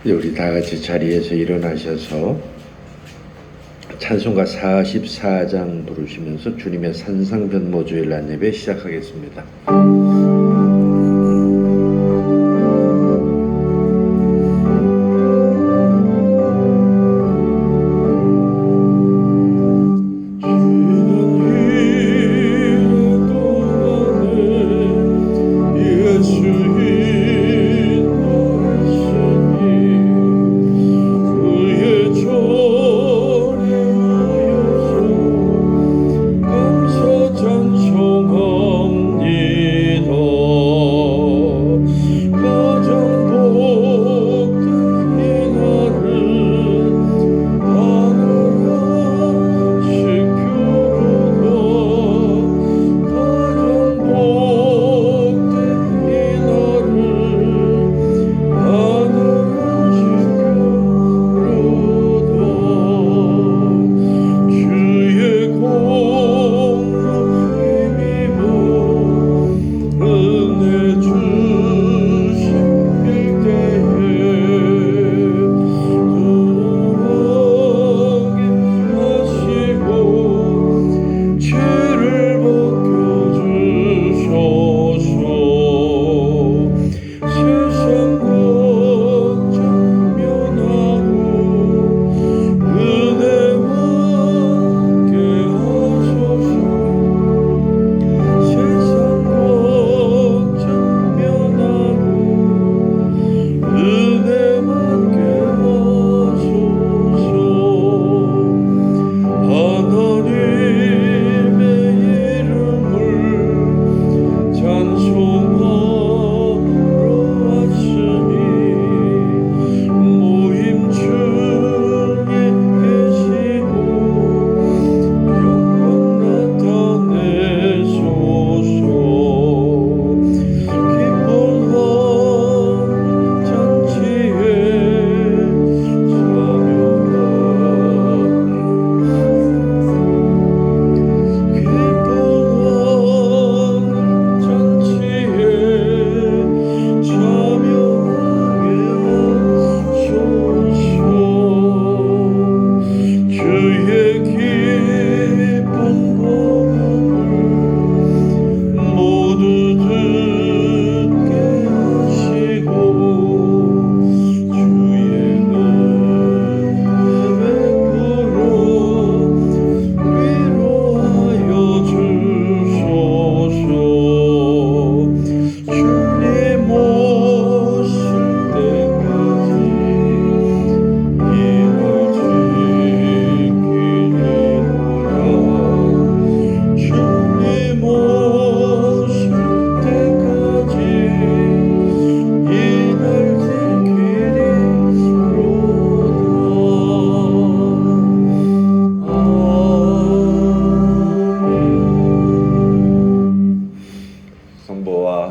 우리 다 같이 자리에서 일어나셔서 찬송가 44장 부르시면서 주님의 산상변모주일 안예배 시작하겠습니다.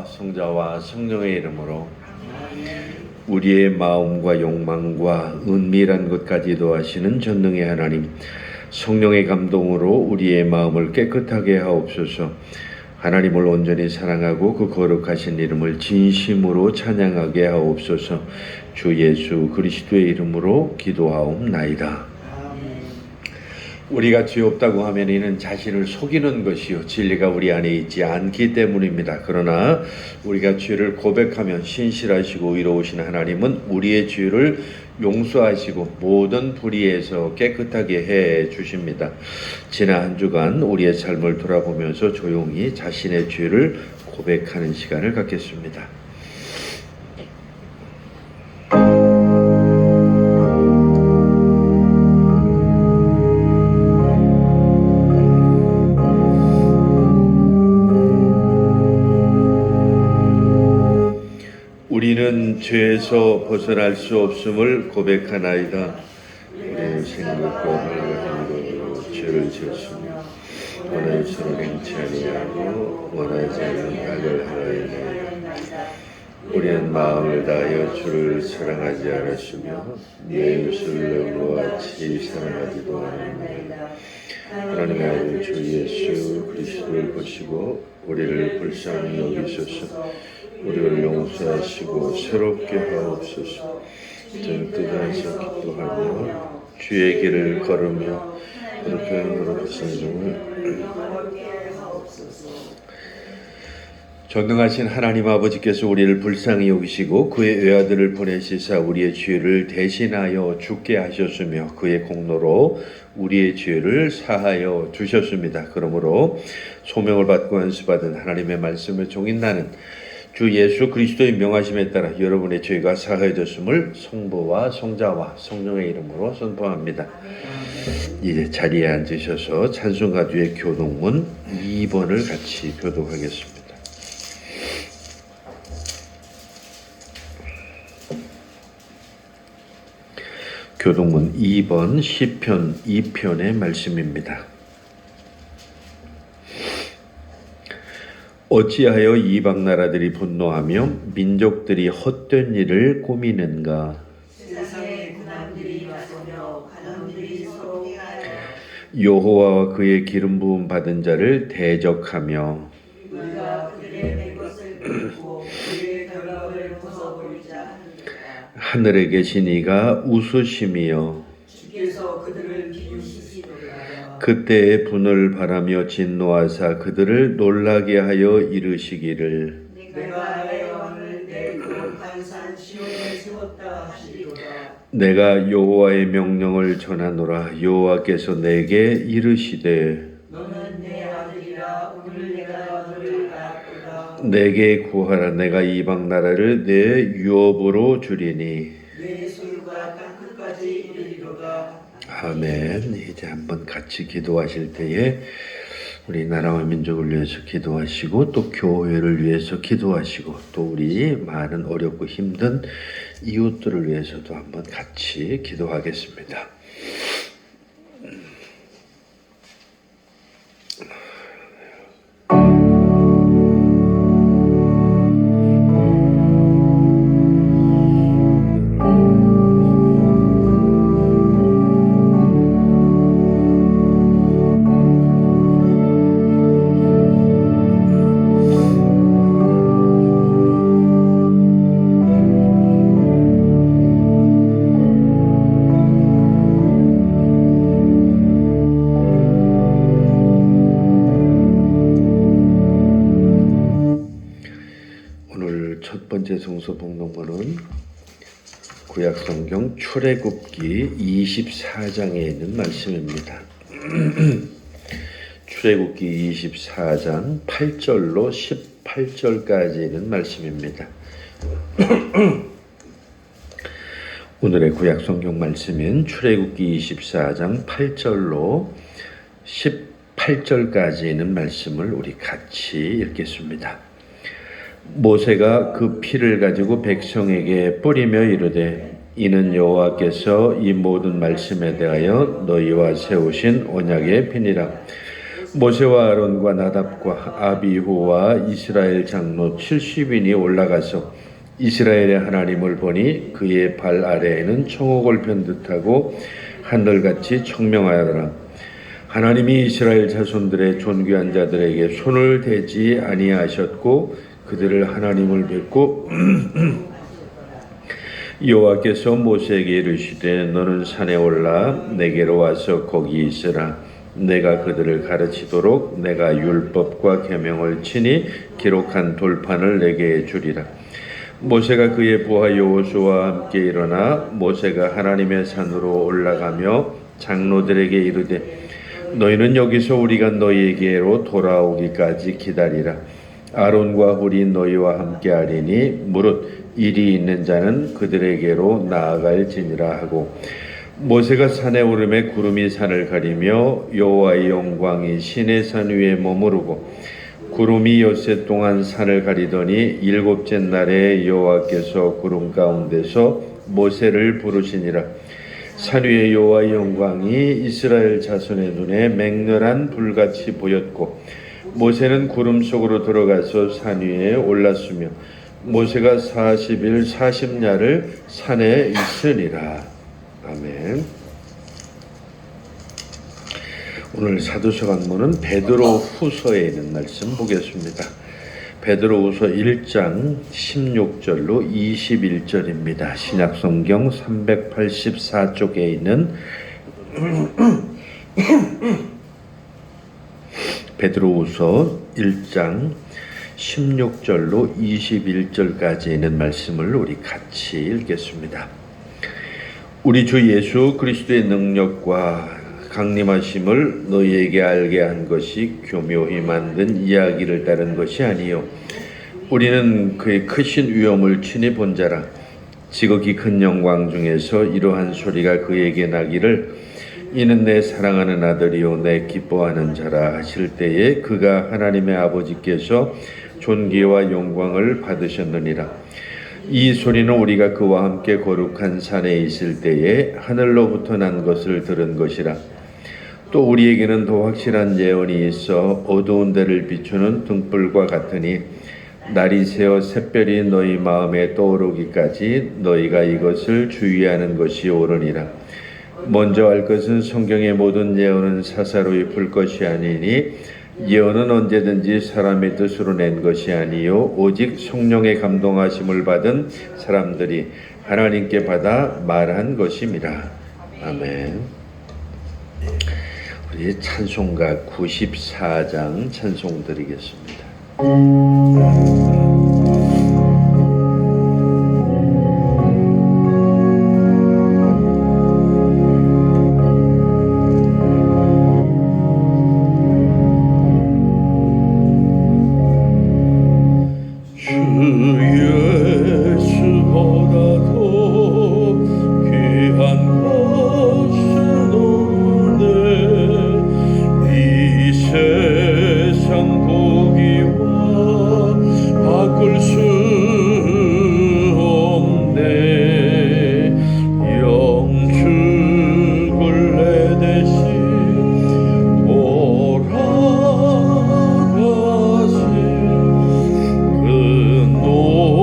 성자와 성령의 이름으로 우리의 마음과 욕망과 은밀한 것까지도 아시는 전능의 하나님, 성령의 감동으로 우리의 마음을 깨끗하게 하옵소서. 하나님을 온전히 사랑하고 그 거룩하신 이름을 진심으로 찬양하게 하옵소서. 주 예수 그리스도의 이름으로 기도하옵나이다. 우리가 죄 없다고 하면 이는 자신을 속이는 것이요 진리가 우리 안에 있지 않기 때문입니다. 그러나 우리가 죄를 고백하면 신실하시고 의로우신 하나님은 우리의 죄를 용서하시고 모든 불의에서 깨끗하게 해 주십니다. 지난 한 주간 우리의 삶을 돌아보면서 조용히 자신의 죄를 고백하는 시간을 갖겠습니다. 우리는 죄에서 벗어날 수 없음을 고백하나이다. 우리의 생각과 말과 행동으로 죄를 지었으며 원하여서는 행치 아니하고 원하지 않는 악을 하나이다. 우리는 마음을 다하여 주를 사랑하지 않았으며 내 이웃을 너와 같이 사랑하지도 않았나이다. 하나님의 아들 주 예수 그리스도를 보시고 우리를 불쌍히 여기소서. 우리를 용서하시고 새롭게 하옵소서. 뜨거워서 기도하며 주의 길을 걸으며 그렇게 노력하시는 전능하신 하나님 아버지께서 우리를 불쌍히 여기시고 그의 외아들을 보내시사 우리의 죄를 대신하여 죽게 하셨으며 그의 공로로 우리의 죄를 사하여 주셨습니다. 그러므로 소명을 받고 안수받은 하나님의 말씀을 종인 나는 주 예수 그리스도의 명하심에 따라 여러분의 죄가 사하여졌음을 성부와 성자와 성령의 이름으로 선포합니다. 이제 자리에 앉으셔서 찬송가주의 교독문 2번을 같이 교독하겠습니다. 교독문 2번 시편 2편의 말씀입니다. 어찌하여 이방 나라들이 분노하며 민족들이 헛된 일을 꾸미는가? 세상의 군함들이 나서며 간함들이 서로 행하여 여호와와 그의 기름 부음 받은 자를 대적하며 우리가 그들의 맹것을 긁고 그의 결박을 벗어버리자 하느니라. 하늘에 계신 이가 웃으시며 주께서 그들을 비웃으시도다. 그때의 분을 바라며 진노하사 그들을 놀라게 하여 이르시기를 내가 나의 왕을 내 거룩한 산 시온에 세웠다 하시리로다. 내가 여호와의 명령을 전하노라. 여호와께서 내게 이르시되 너는 내 아들이라. 오늘 내가 너를 낳았도다. 내게 구하라. 내가 이방 나라를 내 유업으로 주리니. 내 소유가 땅끝까지 이르리로다. 아멘. 이제 한번 같이 기도하실 때에 우리 나라와 민족을 위해서 기도하시고 또 교회를 위해서 기도하시고 또 우리 많은 어렵고 힘든 이웃들을 위해서도 한번 같이 기도하겠습니다. 첫 번째 성서 봉독문은 구약성경 출애굽기 24장에 있는 말씀입니다. 출애굽기 24장 8절로 18절까지 있는 말씀입니다. 오늘의 구약성경 말씀인 출애굽기 24장 8절로 18절까지 있는 말씀을 우리 같이 읽겠습니다. 모세가 그 피를 가지고 백성에게 뿌리며 이르되 이는 여호와께서 이 모든 말씀에 대하여 너희와 세우신 언약의 피니라. 모세와 아론과 나답과 아비후와 이스라엘 장로 70인이 올라가서 이스라엘의 하나님을 보니 그의 발 아래에는 청옥을 편 듯하고 하늘같이 청명하더라. 하나님이 이스라엘 자손들의 존귀한 자들에게 손을 대지 아니하셨고 그들을 하나님을 뵙고 여호와께서 모세에게 이르시되 너는 산에 올라 내게로 와서 거기 있으라. 내가 그들을 가르치도록 내가 율법과 계명을 친히 기록한 돌판을 내게 주리라. 모세가 그의 부하 여호수아와 함께 일어나 모세가 하나님의 산으로 올라가며 장로들에게 이르되 너희는 여기서 우리가 너희에게로 돌아오기까지 기다리라. 아론과 훌이 너희와 함께하리니 무릇 일이 있는 자는 그들에게로 나아갈지니라 하고 모세가 산에 오르매 구름이 산을 가리며 여호와의 영광이 시내 산 위에 머무르고 구름이 엿새 동안 산을 가리더니 일곱째 날에 여호와께서 구름 가운데서 모세를 부르시니라. 산 위에 여호와의 영광이 이스라엘 자손의 눈에 맹렬한 불같이 보였고 모세는 구름 속으로 들어가서 산 위에 올랐으며 모세가 40일 40야를 산에 있으니라. 아멘. 오늘 사도서 강문은 베드로 후서에 있는 말씀 보겠습니다. 베드로후서 1장 16절로 21절입니다. 신약성경 384쪽에 있는 베드로후서 1장 16절로 21절까지 있는 말씀을 우리 같이 읽겠습니다. 우리 주 예수 그리스도의 능력과 강림하심을 너희에게 알게 한 것이 교묘히 만든 이야기를 따른 것이 아니요 우리는 그의 크신 위엄을 친히 본 자라. 지극히 큰 영광 중에서 이러한 소리가 그에게 나기를 이는 내 사랑하는 아들이요 내 기뻐하는 자라 하실 때에 그가 하나님의 아버지께서 존귀와 영광을 받으셨느니라. 이 소리는 우리가 그와 함께 거룩한 산에 있을 때에 하늘로부터 난 것을 들은 것이라. 또 우리에게는 더 확실한 예언이 있어 어두운 데를 비추는 등불과 같으니 날이 새어 샛별이 너희 마음에 떠오르기까지 너희가 이것을 주의하는 것이 옳으니라. 먼저 알 것은 성경의 모든 예언은 사사로이 풀 것이 아니니 예언은 언제든지 사람의 뜻으로 낸 것이 아니요 오직 성령의 감동하심을 받은 사람들이 하나님께 받아 말한 것임이라. 아멘. 우리 찬송가 94장 찬송 드리겠습니다.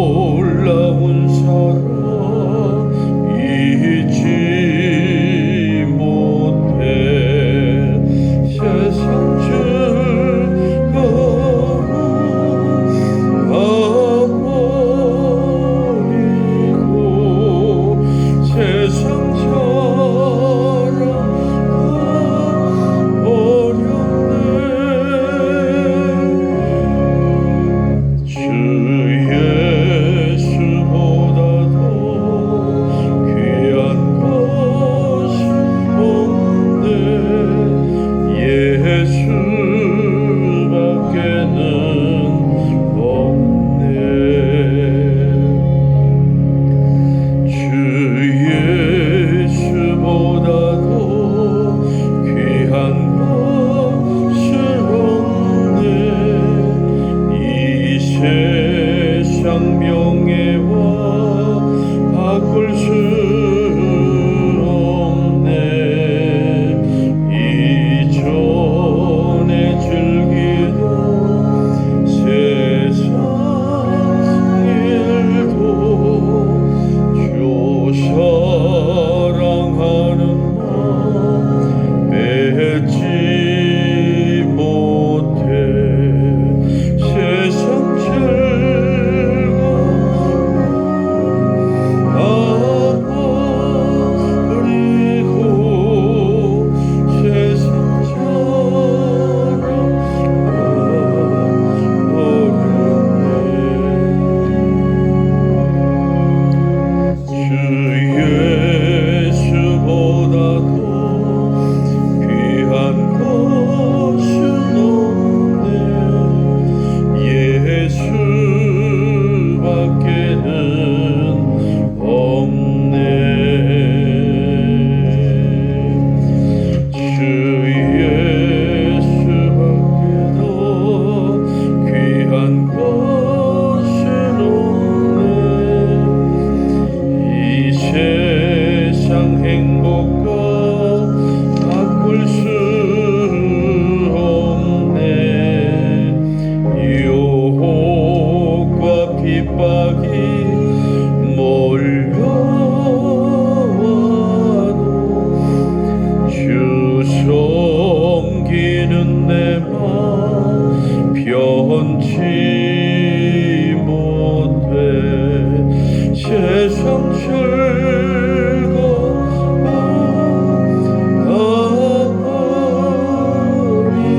놀라운 사랑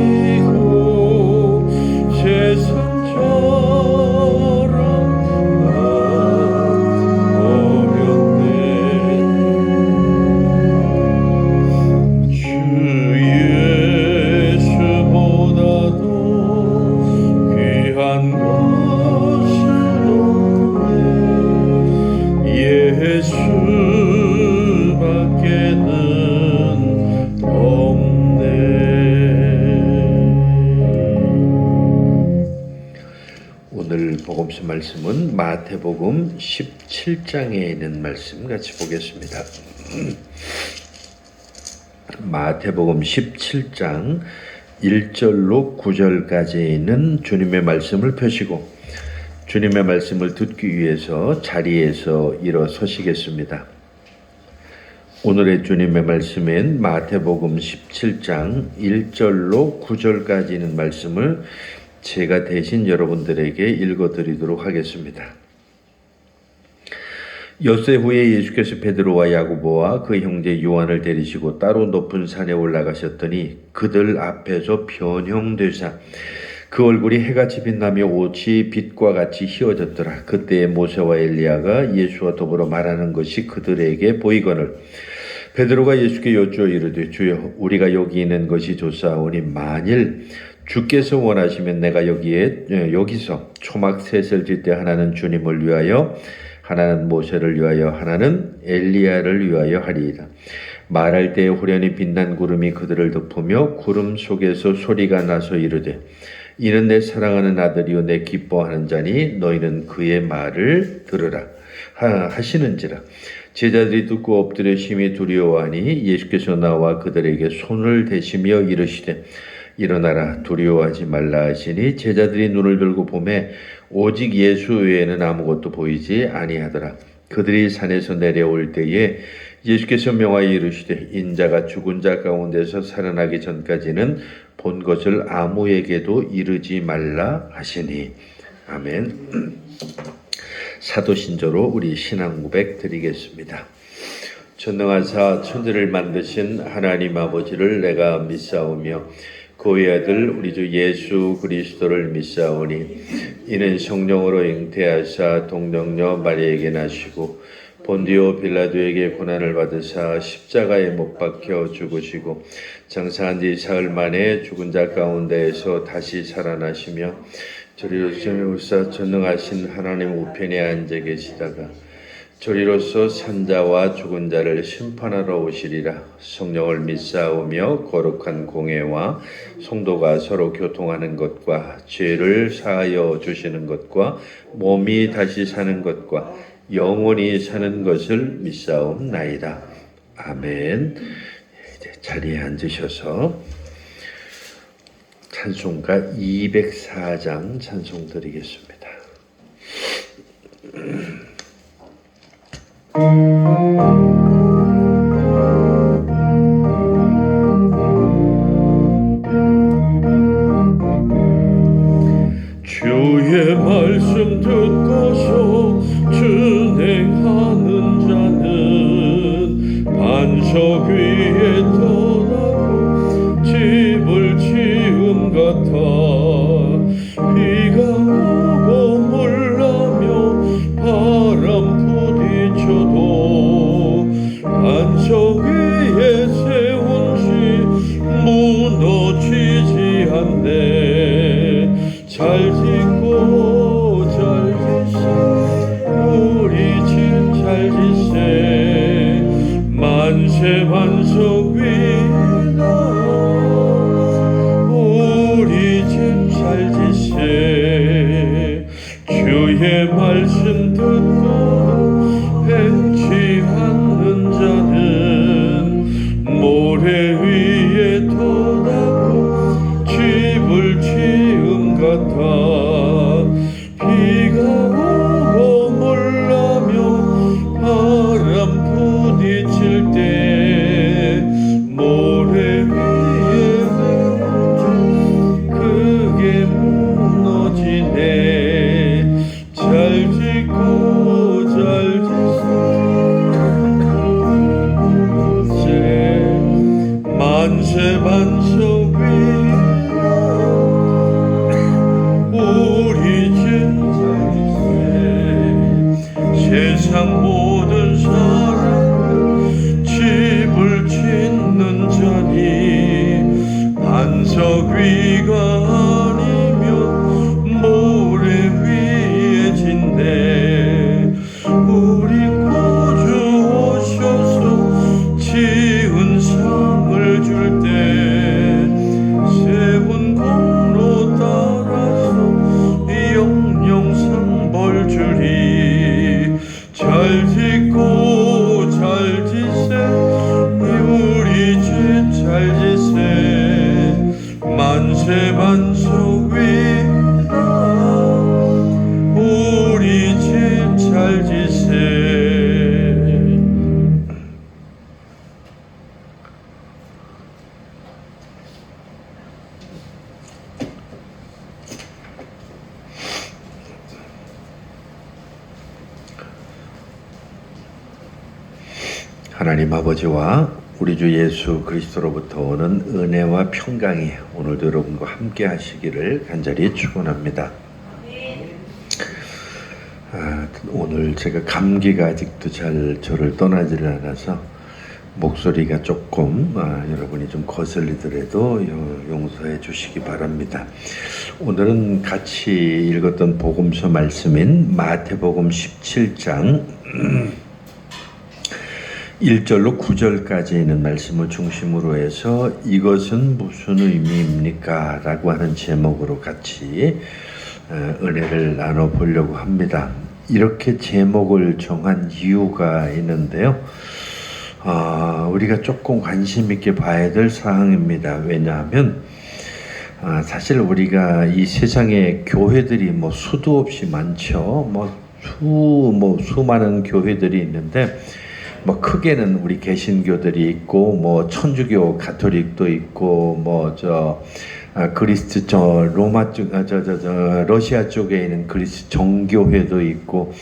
버리고 세상처럼 어렸네. 주 예수보다도 귀한 것은 예수밖에는 없네. 오늘 복음서 말씀은 마태복음 17장에 있는 말씀 같이 보겠습니다. 마태복음 17장 1절로 9절까지 있는 주님의 말씀을 펴시고 주님의 말씀을 듣기 위해서 자리에서 일어서시겠습니다. 오늘의 주님의 말씀은 마태복음 17장 1절로 9절까지 있는 말씀을 제가 대신 여러분들에게 읽어드리도록 하겠습니다. 엿새 후에 예수께서 베드로와 야고보와 그 형제 요한을 데리시고 따로 높은 산에 올라가셨더니 그들 앞에서 변형되사 그 얼굴이 해같이 빛나며 옷이 빛과 같이 휘어졌더라. 그때에 모세와 엘리야가 예수와 더불어 말하는 것이 그들에게 보이거늘 베드로가 예수께 여쭈어 이르되 주여 우리가 여기 있는 것이 좋사오니 만일 주께서 원하시면 내가 여기서 초막 셋을 질 때 하나는 주님을 위하여 하나는 모세를 위하여 하나는 엘리야를 위하여 하리이다. 말할 때에 호련히 빛난 구름이 그들을 덮으며 구름 속에서 소리가 나서 이르되 이는 내 사랑하는 아들이요 내 기뻐하는 자니 너희는 그의 말을 들으라 하시는지라. 제자들이 듣고 엎드려 심히 두려워하니 예수께서 나와 그들에게 손을 대시며 이르시되 일어나라 두려워하지 말라 하시니 제자들이 눈을 들고 보매 오직 예수 외에는 아무것도 보이지 아니하더라. 그들이 산에서 내려올 때에 예수께서 명하여 이르시되 인자가 죽은 자 가운데서 살아나기 전까지는 본 것을 아무에게도 이르지 말라 하시니. 아멘. 사도신조로 우리 신앙 고백 드리겠습니다. 전능하사 천지를 만드신 하나님 아버지를 내가 믿사오며 그의 아들 우리 주 예수 그리스도를 믿사오니 이는 성령으로 잉태하사 동정녀 마리아에게 나시고 본디오 빌라도에게 고난을 받으사 십자가에 못 박혀 죽으시고 장사한 지 사흘 만에 죽은 자 가운데에서 다시 살아나시며 저리로서 전능하신 하나님 우편에 앉아 계시다가 저리로서 산자와 죽은 자를 심판하러 오시리라. 성령을 믿사오며 거룩한 공회와 성도가 서로 교통하는 것과 죄를 사하여 주시는 것과 몸이 다시 사는 것과 영원히 사는 것을 믿사옵나이다. 아멘. 이제 자리에 앉으셔서 찬송가 204장 찬송 드리겠습니다. 주의 말씀 듣고서 준행하는 자는 반석 위에 떠나고 집을 지은 같아. 비가 오고 물나며 바람 부딪혀도 세상 모든 사람은 집을 짓는 자니 반석 위가 아니면 모래 위에 진대 우리 구주 오셔서 지은 상을 줄 때 세운 공로 따라서 영영상 벌 주리 잘 짓고 잘 지세 우리 집 잘 지세 만세 반석 위다 우리 집 잘 지세. 하나님 아버지와 우리 주 예수 그리스도로부터 오는 은혜와 평강이 오늘도 여러분과 함께 하시기를 간절히 축원합니다. 오늘 제가 감기가 아직도 잘 저를 떠나질 않아서 목소리가 조금 여러분이 좀 거슬리더라도 용서해 주시기 바랍니다. 오늘은 같이 읽었던 복음서 말씀인 마태복음 17장 1절로 9절까지 있는 말씀을 중심으로 해서 이것은 무슨 의미입니까? 라고 하는 제목으로 같이 은혜를 나눠보려고 합니다. 이렇게 제목을 정한 이유가 있는데요. 우리가 조금 관심 있게 봐야 될 사항입니다. 왜냐하면 사실 우리가 이 세상에 교회들이 수도 없이 많죠. 수많은 교회들이 있는데 크게는 우리 개신교들이 있고 천주교 가톨릭도 있고 그리스도 로마 쪽 러시아 쪽에 있는 그리스도 정교회도 있고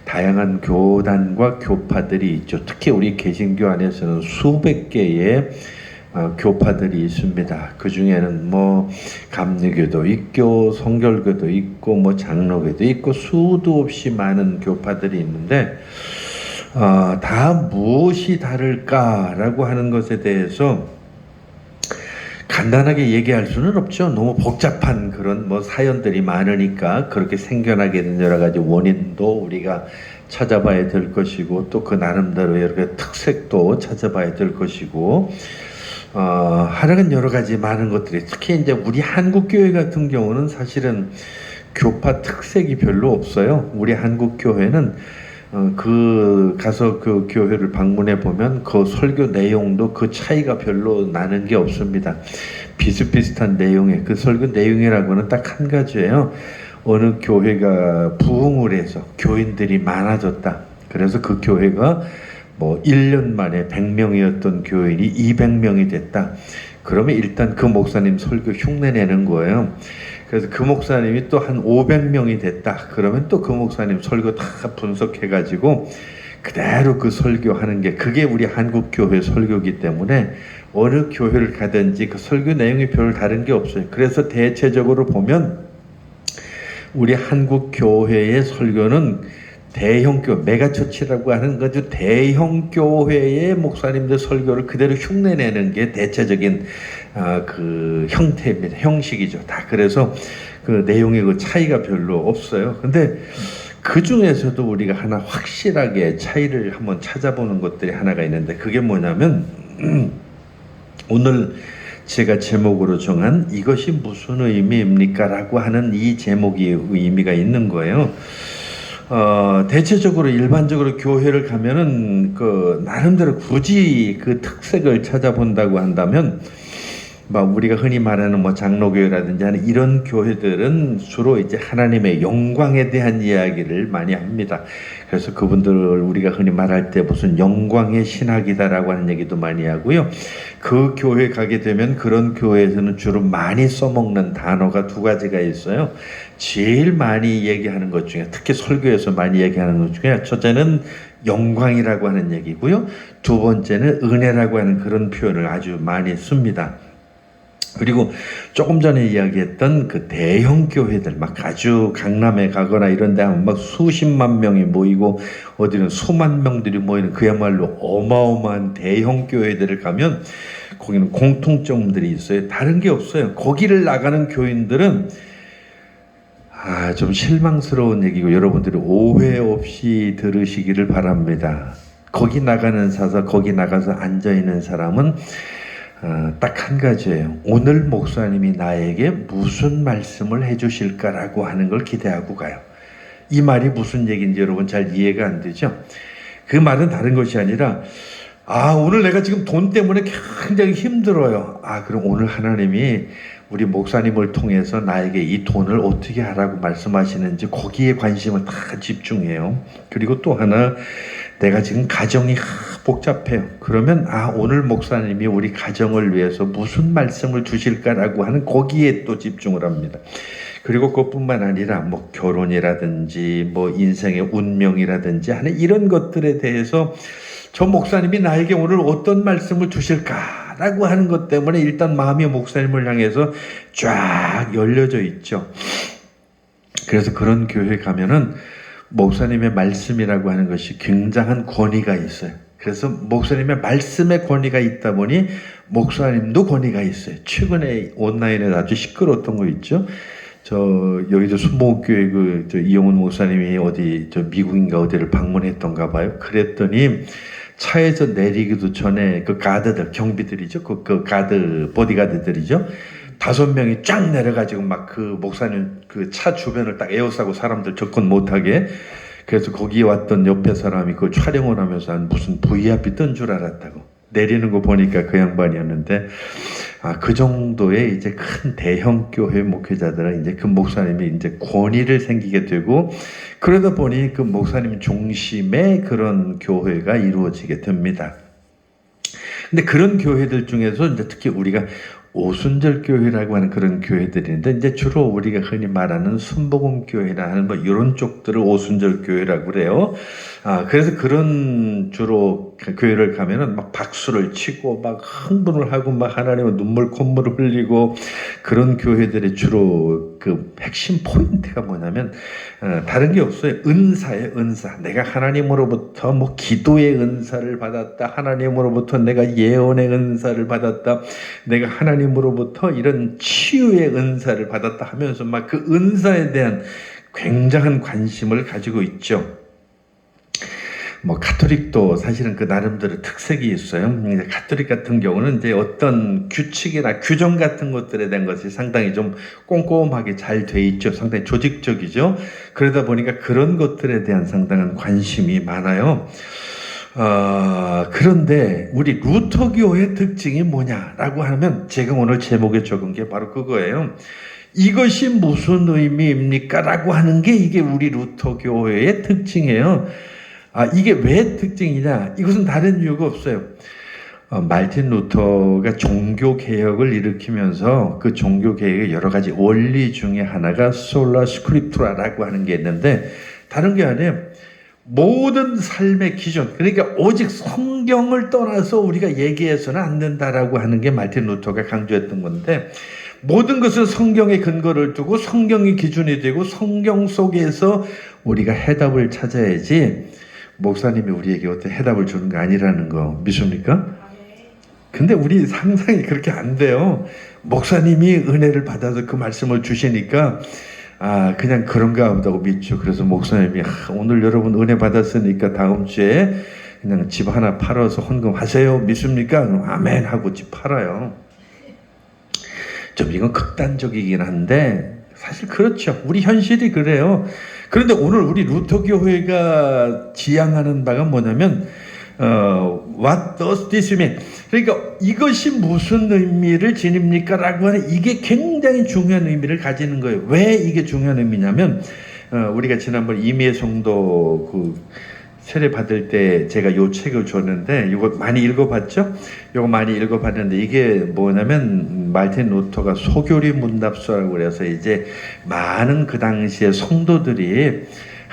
다양한 교단과 교파들이 있죠. 특히 우리 개신교 안에서는 수백 개의 교파들이 있습니다. 그 중에는 감리교도 있고 성결교도 있고 장로교도 있고 수도 없이 많은 교파들이 있는데 다 무엇이 다를까라고 하는 것에 대해서 간단하게 얘기할 수는 없죠. 너무 복잡한 그런 사연들이 많으니까 그렇게 생겨나게 된 여러 가지 원인도 우리가 찾아봐야 될 것이고 또 그 나름대로 여러 가지 특색도 찾아봐야 될 것이고 하여간 여러 가지 많은 것들이 특히 이제 우리 한국 교회 같은 경우는 사실은 교파 특색이 별로 없어요. 우리 한국 교회는 가서 그 교회를 방문해 보면 그 설교 내용도 그 차이가 별로 나는 게 없습니다. 비슷비슷한 내용의 그 설교 내용이라고는 딱 한 가지예요. 어느 교회가 부흥을 해서 교인들이 많아졌다. 그래서 그 교회가 1년 만에 100명이었던 교인이 200명이 됐다. 그러면 일단 그 목사님 설교 흉내내는 거예요. 그래서 그 목사님이 또 한 500명이 됐다. 그러면 또 그 목사님 설교 다 분석해가지고 그대로 그 설교하는 게 그게 우리 한국 교회 설교이기 때문에 어느 교회를 가든지 그 설교 내용이 별 다른 게 없어요. 그래서 대체적으로 보면 우리 한국 교회의 설교는 대형 교회, 메가처치라고 하는 거죠. 대형 교회의 목사님들 설교를 그대로 흉내내는 게 대체적인 그 형태입니다. 형식이죠. 다 그래서 그 내용의 그 차이가 별로 없어요. 근데 그 중에서도 우리가 하나 확실하게 차이를 한번 찾아보는 것들이 하나가 있는데 그게 뭐냐면 오늘 제가 제목으로 정한 이것이 무슨 의미입니까? 라고 하는 이 제목이 의미가 있는 거예요. 대체적으로 일반적으로 교회를 가면은 나름대로 굳이 그 특색을 찾아본다고 한다면 우리가 흔히 말하는 장로교회라든지 하는 이런 교회들은 주로 이제 하나님의 영광에 대한 이야기를 많이 합니다. 그래서 그분들을 우리가 흔히 말할 때 무슨 영광의 신학이다라고 하는 얘기도 많이 하고요. 그 교회 가게 되면 그런 교회에서는 주로 많이 써먹는 단어가 두 가지가 있어요. 제일 많이 얘기하는 것 중에 특히 설교에서 많이 얘기하는 것 중에 첫째는 영광이라고 하는 얘기고요. 두 번째는 은혜라고 하는 그런 표현을 아주 많이 씁니다. 그리고 조금 전에 이야기했던 그 대형 교회들, 막 아주 강남에 가거나 이런 데 하면 막 수십만 명이 모이고 어디는 수만 명들이 모이는 그야말로 어마어마한 대형 교회들을 가면 거기는 공통점들이 있어요. 다른 게 없어요. 거기를 나가는 교인들은 좀 실망스러운 얘기고 여러분들이 오해 없이 들으시기를 바랍니다. 거기 나가서 앉아있는 사람은 딱 한 가지예요. 오늘 목사님이 나에게 무슨 말씀을 해주실까라고 하는 걸 기대하고 가요. 이 말이 무슨 얘기인지 여러분 잘 이해가 안 되죠? 그 말은 다른 것이 아니라 오늘 내가 지금 돈 때문에 굉장히 힘들어요. 그럼 오늘 하나님이 우리 목사님을 통해서 나에게 이 돈을 어떻게 하라고 말씀하시는지 거기에 관심을 다 집중해요. 그리고 또 하나, 내가 지금 가정이 복잡해요. 그러면 오늘 목사님이 우리 가정을 위해서 무슨 말씀을 주실까라고 하는 거기에 또 집중을 합니다. 그리고 그것뿐만 아니라 뭐 결혼이라든지 뭐 인생의 운명이라든지 하는 이런 것들에 대해서 저 목사님이 나에게 오늘 어떤 말씀을 주실까라고 하는 것 때문에 일단 마음이 목사님을 향해서 쫙 열려져 있죠. 그래서 그런 교회 가면은 목사님의 말씀이라고 하는 것이 굉장한 권위가 있어요. 그래서 목사님의 말씀에 권위가 있다 보니 목사님도 권위가 있어요. 최근에 온라인에 아주 시끄러웠던 거 있죠. 여기도 순복음교회 이용훈 목사님이 미국인가 어디를 방문했던가 봐요. 그랬더니 차에서 내리기도 전에 그 가드들, 경비들이죠. 그 가드, 보디가드들이죠. 5명이 쫙 내려가지고 막 그 목사님 그 차 주변을 딱 에워싸고 사람들 접근 못하게. 그래서 거기에 왔던 옆에 사람이 그걸 촬영을 하면서 무슨 VIP 뜬 줄 알았다고. 내리는 거 보니까 그 양반이었는데, 그 정도의 이제 큰 대형 교회 목회자들은 이제 그 목사님이 이제 권위를 생기게 되고, 그러다 보니 그 목사님 중심의 그런 교회가 이루어지게 됩니다. 근데 그런 교회들 중에서 이제 특히 우리가 오순절 교회라고 하는 그런 교회들인데, 이제 주로 우리가 흔히 말하는 순복음 교회나 하는 뭐 이런 쪽들을 오순절 교회라고 그래요. 그래서 그런 주로 교회를 가면은 막 박수를 치고 막 흥분을 하고 막 하나님의 눈물 콧물을 흘리고, 그런 교회들의 주로 그 핵심 포인트가 뭐냐면 다른 게 없어요. 은사예요, 은사. 내가 하나님으로부터 뭐 기도의 은사를 받았다, 하나님으로부터 내가 예언의 은사를 받았다, 내가 하나님으로부터 이런 치유의 은사를 받았다 하면서 막 그 은사에 대한 굉장한 관심을 가지고 있죠. 뭐 가톨릭도 사실은 그 나름대로 특색이 있어요. 가톨릭 같은 경우는 이제 어떤 규칙이나 규정 같은 것들에 대한 것이 상당히 좀 꼼꼼하게 잘 돼 있죠. 상당히 조직적이죠. 그러다 보니까 그런 것들에 대한 상당한 관심이 많아요. 그런데 우리 루터교의 특징이 뭐냐라고 하면 제가 오늘 제목에 적은 게 바로 그거예요. 이것이 무슨 의미입니까? 라고 하는 게 이게 우리 루터교회의 특징이에요. 이게 왜 특징이냐? 이것은 다른 이유가 없어요. 말틴 루터가 종교개혁을 일으키면서 그 종교개혁의 여러 가지 원리 중에 하나가 솔라 스크립투라라고 하는 게 있는데, 다른 게 아니에요. 모든 삶의 기준, 그러니까 오직 성경을 떠나서 우리가 얘기해서는 안 된다라고 하는 게 말틴 루터가 강조했던 건데, 모든 것은 성경에 근거를 두고 성경이 기준이 되고 성경 속에서 우리가 해답을 찾아야지 목사님이 우리에게 어떤 해답을 주는 거 아니라는 거 믿습니까? 근데 우리 상상이 그렇게 안 돼요. 목사님이 은혜를 받아서 그 말씀을 주시니까 그냥 그런가 보다고 믿죠. 그래서 목사님이 오늘 여러분 은혜 받았으니까 다음 주에 그냥 집 하나 팔아서 헌금하세요. 믿습니까? 그럼 아멘 하고 집 팔아요. 좀 이건 극단적이긴 한데 사실 그렇죠. 우리 현실이 그래요. 그런데 오늘 우리 루터교회가 지향하는 바가 뭐냐면 What does this mean? 그러니까 이것이 무슨 의미를 지닙니까? 라고 하는 이게 굉장히 중요한 의미를 가지는 거예요. 왜 이게 중요한 의미냐면 우리가 지난번 이미혜 성도 세례 받을 때 제가 요 책을 줬는데 이거 많이 읽어봤죠? 이거 많이 읽어봤는데 이게 뭐냐면 말틴 루터가 소교리 문답서라고 그래서 이제 많은 그 당시에 성도들이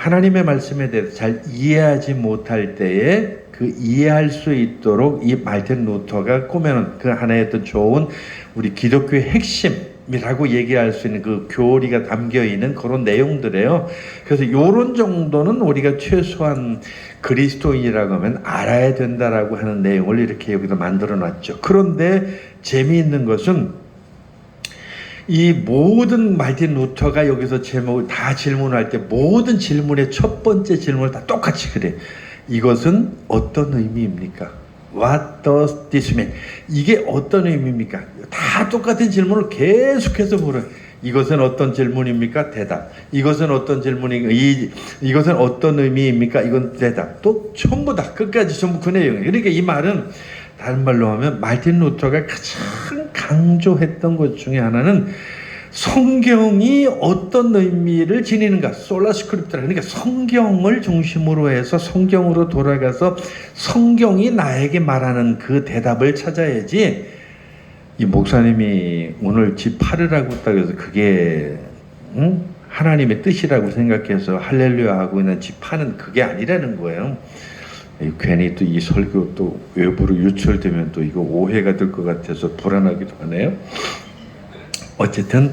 하나님의 말씀에 대해서 잘 이해하지 못할 때에 그 이해할 수 있도록 이 말틴 루터가 꾸며놓은 그 하나의 어떤 좋은 우리 기독교의 핵심이라고 얘기할 수 있는 그 교리가 담겨 있는 그런 내용들이에요. 그래서 이런 정도는 우리가 최소한 그리스도인이라고 하면 알아야 된다라고 하는 내용을 이렇게 여기서 만들어 놨죠. 그런데 재미있는 것은 이 모든 마틴 루터가 여기서 제목을 다 질문할 때 모든 질문의 첫 번째 질문을 다 똑같이 그래. 이것은 어떤 의미입니까? What does this mean? 이게 어떤 의미입니까? 다 똑같은 질문을 계속해서 물어요. 이것은 어떤 질문입니까? 대답. 이것은 어떤 질문입니까? 이것은 어떤 의미입니까? 이건 대답. 또 전부 다 끝까지 전부 그 내용이에요. 그러니까 이 말은 다른 말로 하면 마틴 루터가 가장 강조했던 것 중에 하나는 성경이 어떤 의미를 지니는가, 솔라 스크립트라. 그러니까 성경을 중심으로 해서 성경으로 돌아가서 성경이 나에게 말하는 그 대답을 찾아야지. 이 목사님이 오늘 집 팔으라고 딱 해서 그게 하나님의 뜻이라고 생각해서 할렐루야 하고 있는 집 파는 그게 아니라는 거예요. 괜히 또 이 설교 또 외부로 유출되면 또 이거 오해가 될 것 같아서 불안하기도 하네요. 어쨌든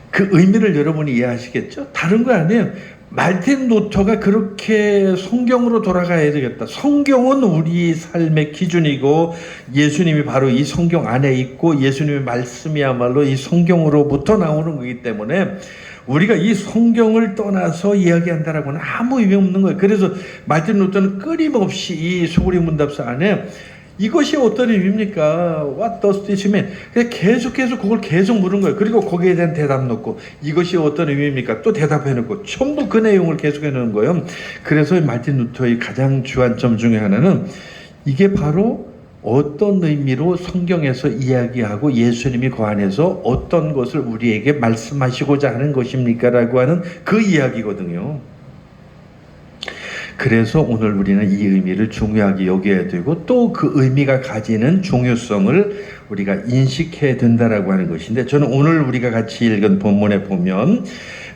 그 의미를 여러분이 이해하시겠죠? 다른 거 아니에요. 마틴 루터가 그렇게 성경으로 돌아가야 되겠다. 성경은 우리 삶의 기준이고 예수님이 바로 이 성경 안에 있고 예수님의 말씀이야말로 이 성경으로부터 나오는 거기 때문에 우리가 이 성경을 떠나서 이야기한다라고는 아무 의미 없는 거예요. 그래서 마틴 루터는 끊임없이 이 소그리 문답서 안에 이것이 어떤 의미입니까? What does this mean? 계속해서 그걸 계속 물은 거예요. 그리고 거기에 대한 대답 놓고 이것이 어떤 의미입니까? 또 대답해 놓고 전부 그 내용을 계속해 놓은 거예요. 그래서 마틴 루터의 가장 주안점 중에 하나는 이게 바로 어떤 의미로 성경에서 이야기하고 예수님이 그 안에서 어떤 것을 우리에게 말씀하시고자 하는 것입니까? 라고 하는 그 이야기거든요. 그래서 오늘 우리는 이 의미를 중요하게 여겨야 되고 또 그 의미가 가지는 중요성을 우리가 인식해야 된다라고 하는 것인데, 저는 오늘 우리가 같이 읽은 본문에 보면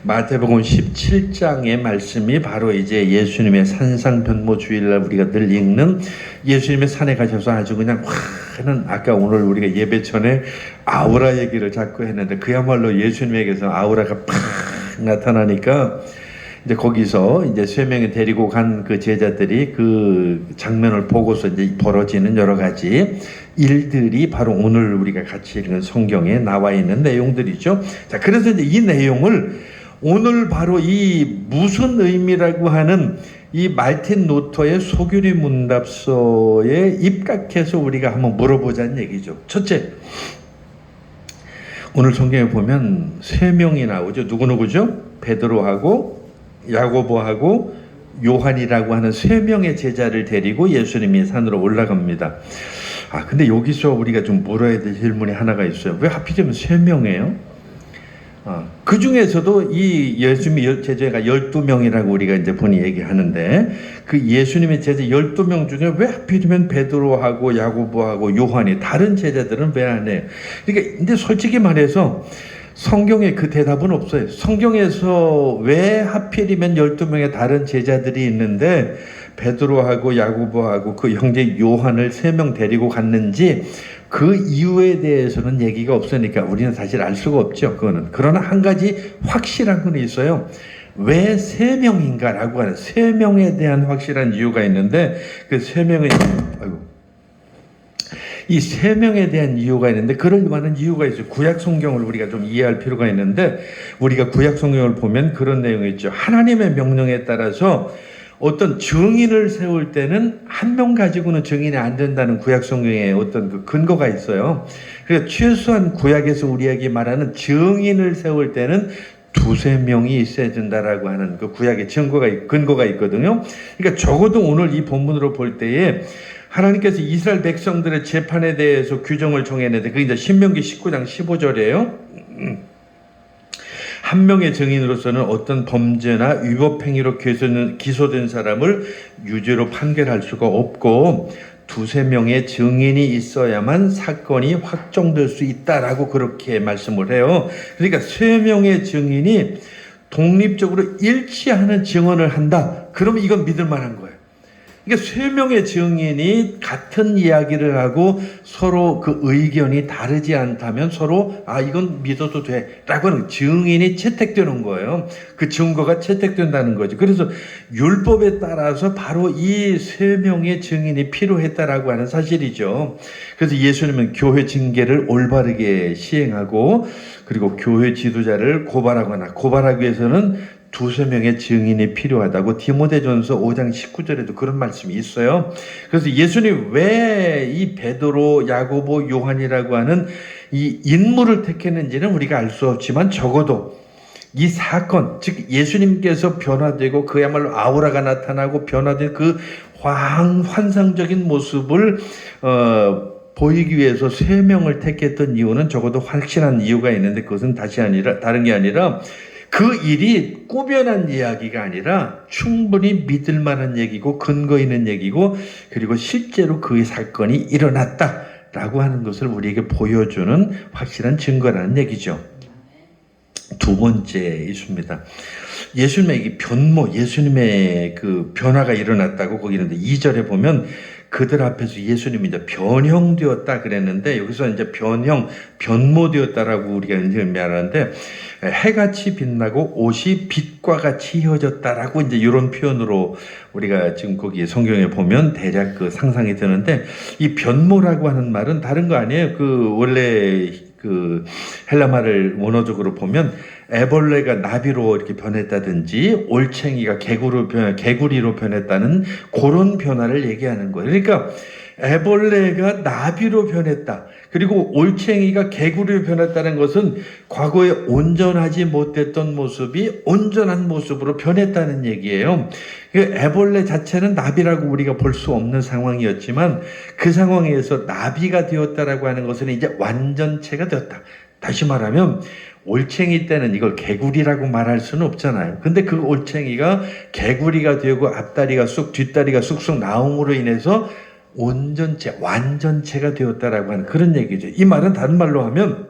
마태복음 17장의 말씀이 바로 이제 예수님의 산상변모 주일날 우리가 늘 읽는 예수님의 산에 가셔서 아주 그냥 화는, 아까 오늘 우리가 예배 전에 아우라 얘기를 자꾸 했는데 그야말로 예수님에게서 아우라가 팍 나타나니까 이제 거기서 이제 세 명이 데리고 간 그 제자들이 그 장면을 보고서 이제 벌어지는 여러 가지 일들이 바로 오늘 우리가 같이 읽은 성경에 나와 있는 내용들이죠. 자, 그래서 이제 이 내용을 오늘 바로 이 무슨 의미라고 하는 이 마틴 루터의 소규리 문답서에 입각해서 우리가 한번 물어보자는 얘기죠. 첫째, 오늘 성경에 보면 세 명이 나오죠. 누구누구죠? 베드로하고 야고보하고 요한이라고 하는 세 명의 제자를 데리고 예수님이 산으로 올라갑니다. 근데 여기서 우리가 좀 물어야 될 질문이 하나가 있어요. 왜 하필이면 세 명이에요? 그 중에서도 이 예수님의 제자가 12명이라고 우리가 이제 본이 얘기하는데 그 예수님의 제자 12명 중에 왜 하필이면 베드로하고 야고보하고 요한이, 다른 제자들은 왜 안 해요? 그러니까 근데 솔직히 말해서 성경에 그 대답은 없어요. 성경에서 왜 하필이면 12명의 다른 제자들이 있는데 베드로하고 야고보하고 그 형제 요한을 3명 데리고 갔는지 그 이유에 대해서는 얘기가 없으니까 우리는 사실 알 수가 없죠. 그거는. 그러나 한 가지 확실한 건 있어요. 왜 3명인가라고 하는 3명에 대한 확실한 이유가 있는데 그 3명의 이 3명에 대한 이유가 있는데 그럴 만한 이유가 있어요. 구약 성경을 우리가 좀 이해할 필요가 있는데 우리가 구약 성경을 보면 그런 내용이 있죠. 하나님의 명령에 따라서 어떤 증인을 세울 때는 한 명 가지고는 증인이 안 된다는 구약 성경에 어떤 그 근거가 있어요. 그러니까 최소한 구약에서 우리에게 말하는 증인을 세울 때는 2-3명이 있어야 된다라고 하는 그 구약의 근거가 있거든요. 그러니까 적어도 오늘 이 본문으로 볼 때에 하나님께서 이스라엘 백성들의 재판에 대해서 규정을 정해냈는데 그게 이제 신명기 19장 15절이에요. 한 명의 증인으로서는 어떤 범죄나 위법행위로 기소된 사람을 유죄로 판결할 수가 없고 2-3명의 증인이 있어야만 사건이 확정될 수 있다라고 그렇게 말씀을 해요. 그러니까 3명의 증인이 독립적으로 일치하는 증언을 한다. 그러면 이건 믿을 만한 거예요. 그러니까 세 명의 증인이 같은 이야기를 하고 서로 그 의견이 다르지 않다면 서로 이건 믿어도 돼라고 하는 증인이 채택되는 거예요. 그 증거가 채택된다는 거죠. 그래서 율법에 따라서 바로 이 세 명의 증인이 필요했다라고 하는 사실이죠. 그래서 예수님은 교회 징계를 올바르게 시행하고 그리고 교회 지도자를 고발하기 위해서는 두세 명의 증인이 필요하다고 디모데전서 5장 19절에도 그런 말씀이 있어요. 그래서 예수님 왜 이 베드로, 야고보, 요한이라고 하는 이 인물을 택했는지는 우리가 알 수 없지만 적어도 이 사건, 즉 예수님께서 변화되고 그야말로 아우라가 나타나고 변화된 그 환상적인 모습을 보이기 위해서 세 명을 택했던 이유는 적어도 확실한 이유가 있는데 그것은 다른 게 아니라 그 일이 꾸며난 이야기가 아니라 충분히 믿을 만한 얘기고 근거 있는 얘기고 그리고 실제로 그 사건이 일어났다라고 하는 것을 우리에게 보여주는 확실한 증거라는 얘기죠. 두 번째 있습니다. 예수님의 변모, 예수님의 그 변화가 일어났다고 거기 있는데 2절에 보면 그들 앞에서 예수님이 이제 변형되었다 그랬는데 여기서 이제 변모되었다라고 우리가 이제 말하는데 해같이 빛나고 옷이 빛과 같이 휘어졌다라고 이제 이런 표현으로 우리가 지금 거기 성경에 보면 대략 그 상상이 드는데 이 변모라고 하는 말은 다른 거 아니에요. 그 원래 그 헬라 말을 원어적으로 보면 애벌레가 나비로 이렇게 변했다든지 올챙이가 개구리로 변했다는 그런 변화를 얘기하는 거예요. 그러니까 애벌레가 나비로 변했다. 그리고 올챙이가 개구리로 변했다는 것은 과거에 온전하지 못했던 모습이 온전한 모습으로 변했다는 얘기예요. 애벌레 자체는 나비라고 우리가 볼 수 없는 상황이었지만 그 상황에서 나비가 되었다라고 하는 것은 이제 완전체가 되었다. 다시 말하면 올챙이 때는 이걸 개구리라고 말할 수는 없잖아요. 근데 그 올챙이가 개구리가 되고 앞다리가 쑥 뒷다리가 쑥쑥 나옴으로 인해서 온전체, 완전체가 되었다라고 하는 그런 얘기죠. 이 말은 다른 말로 하면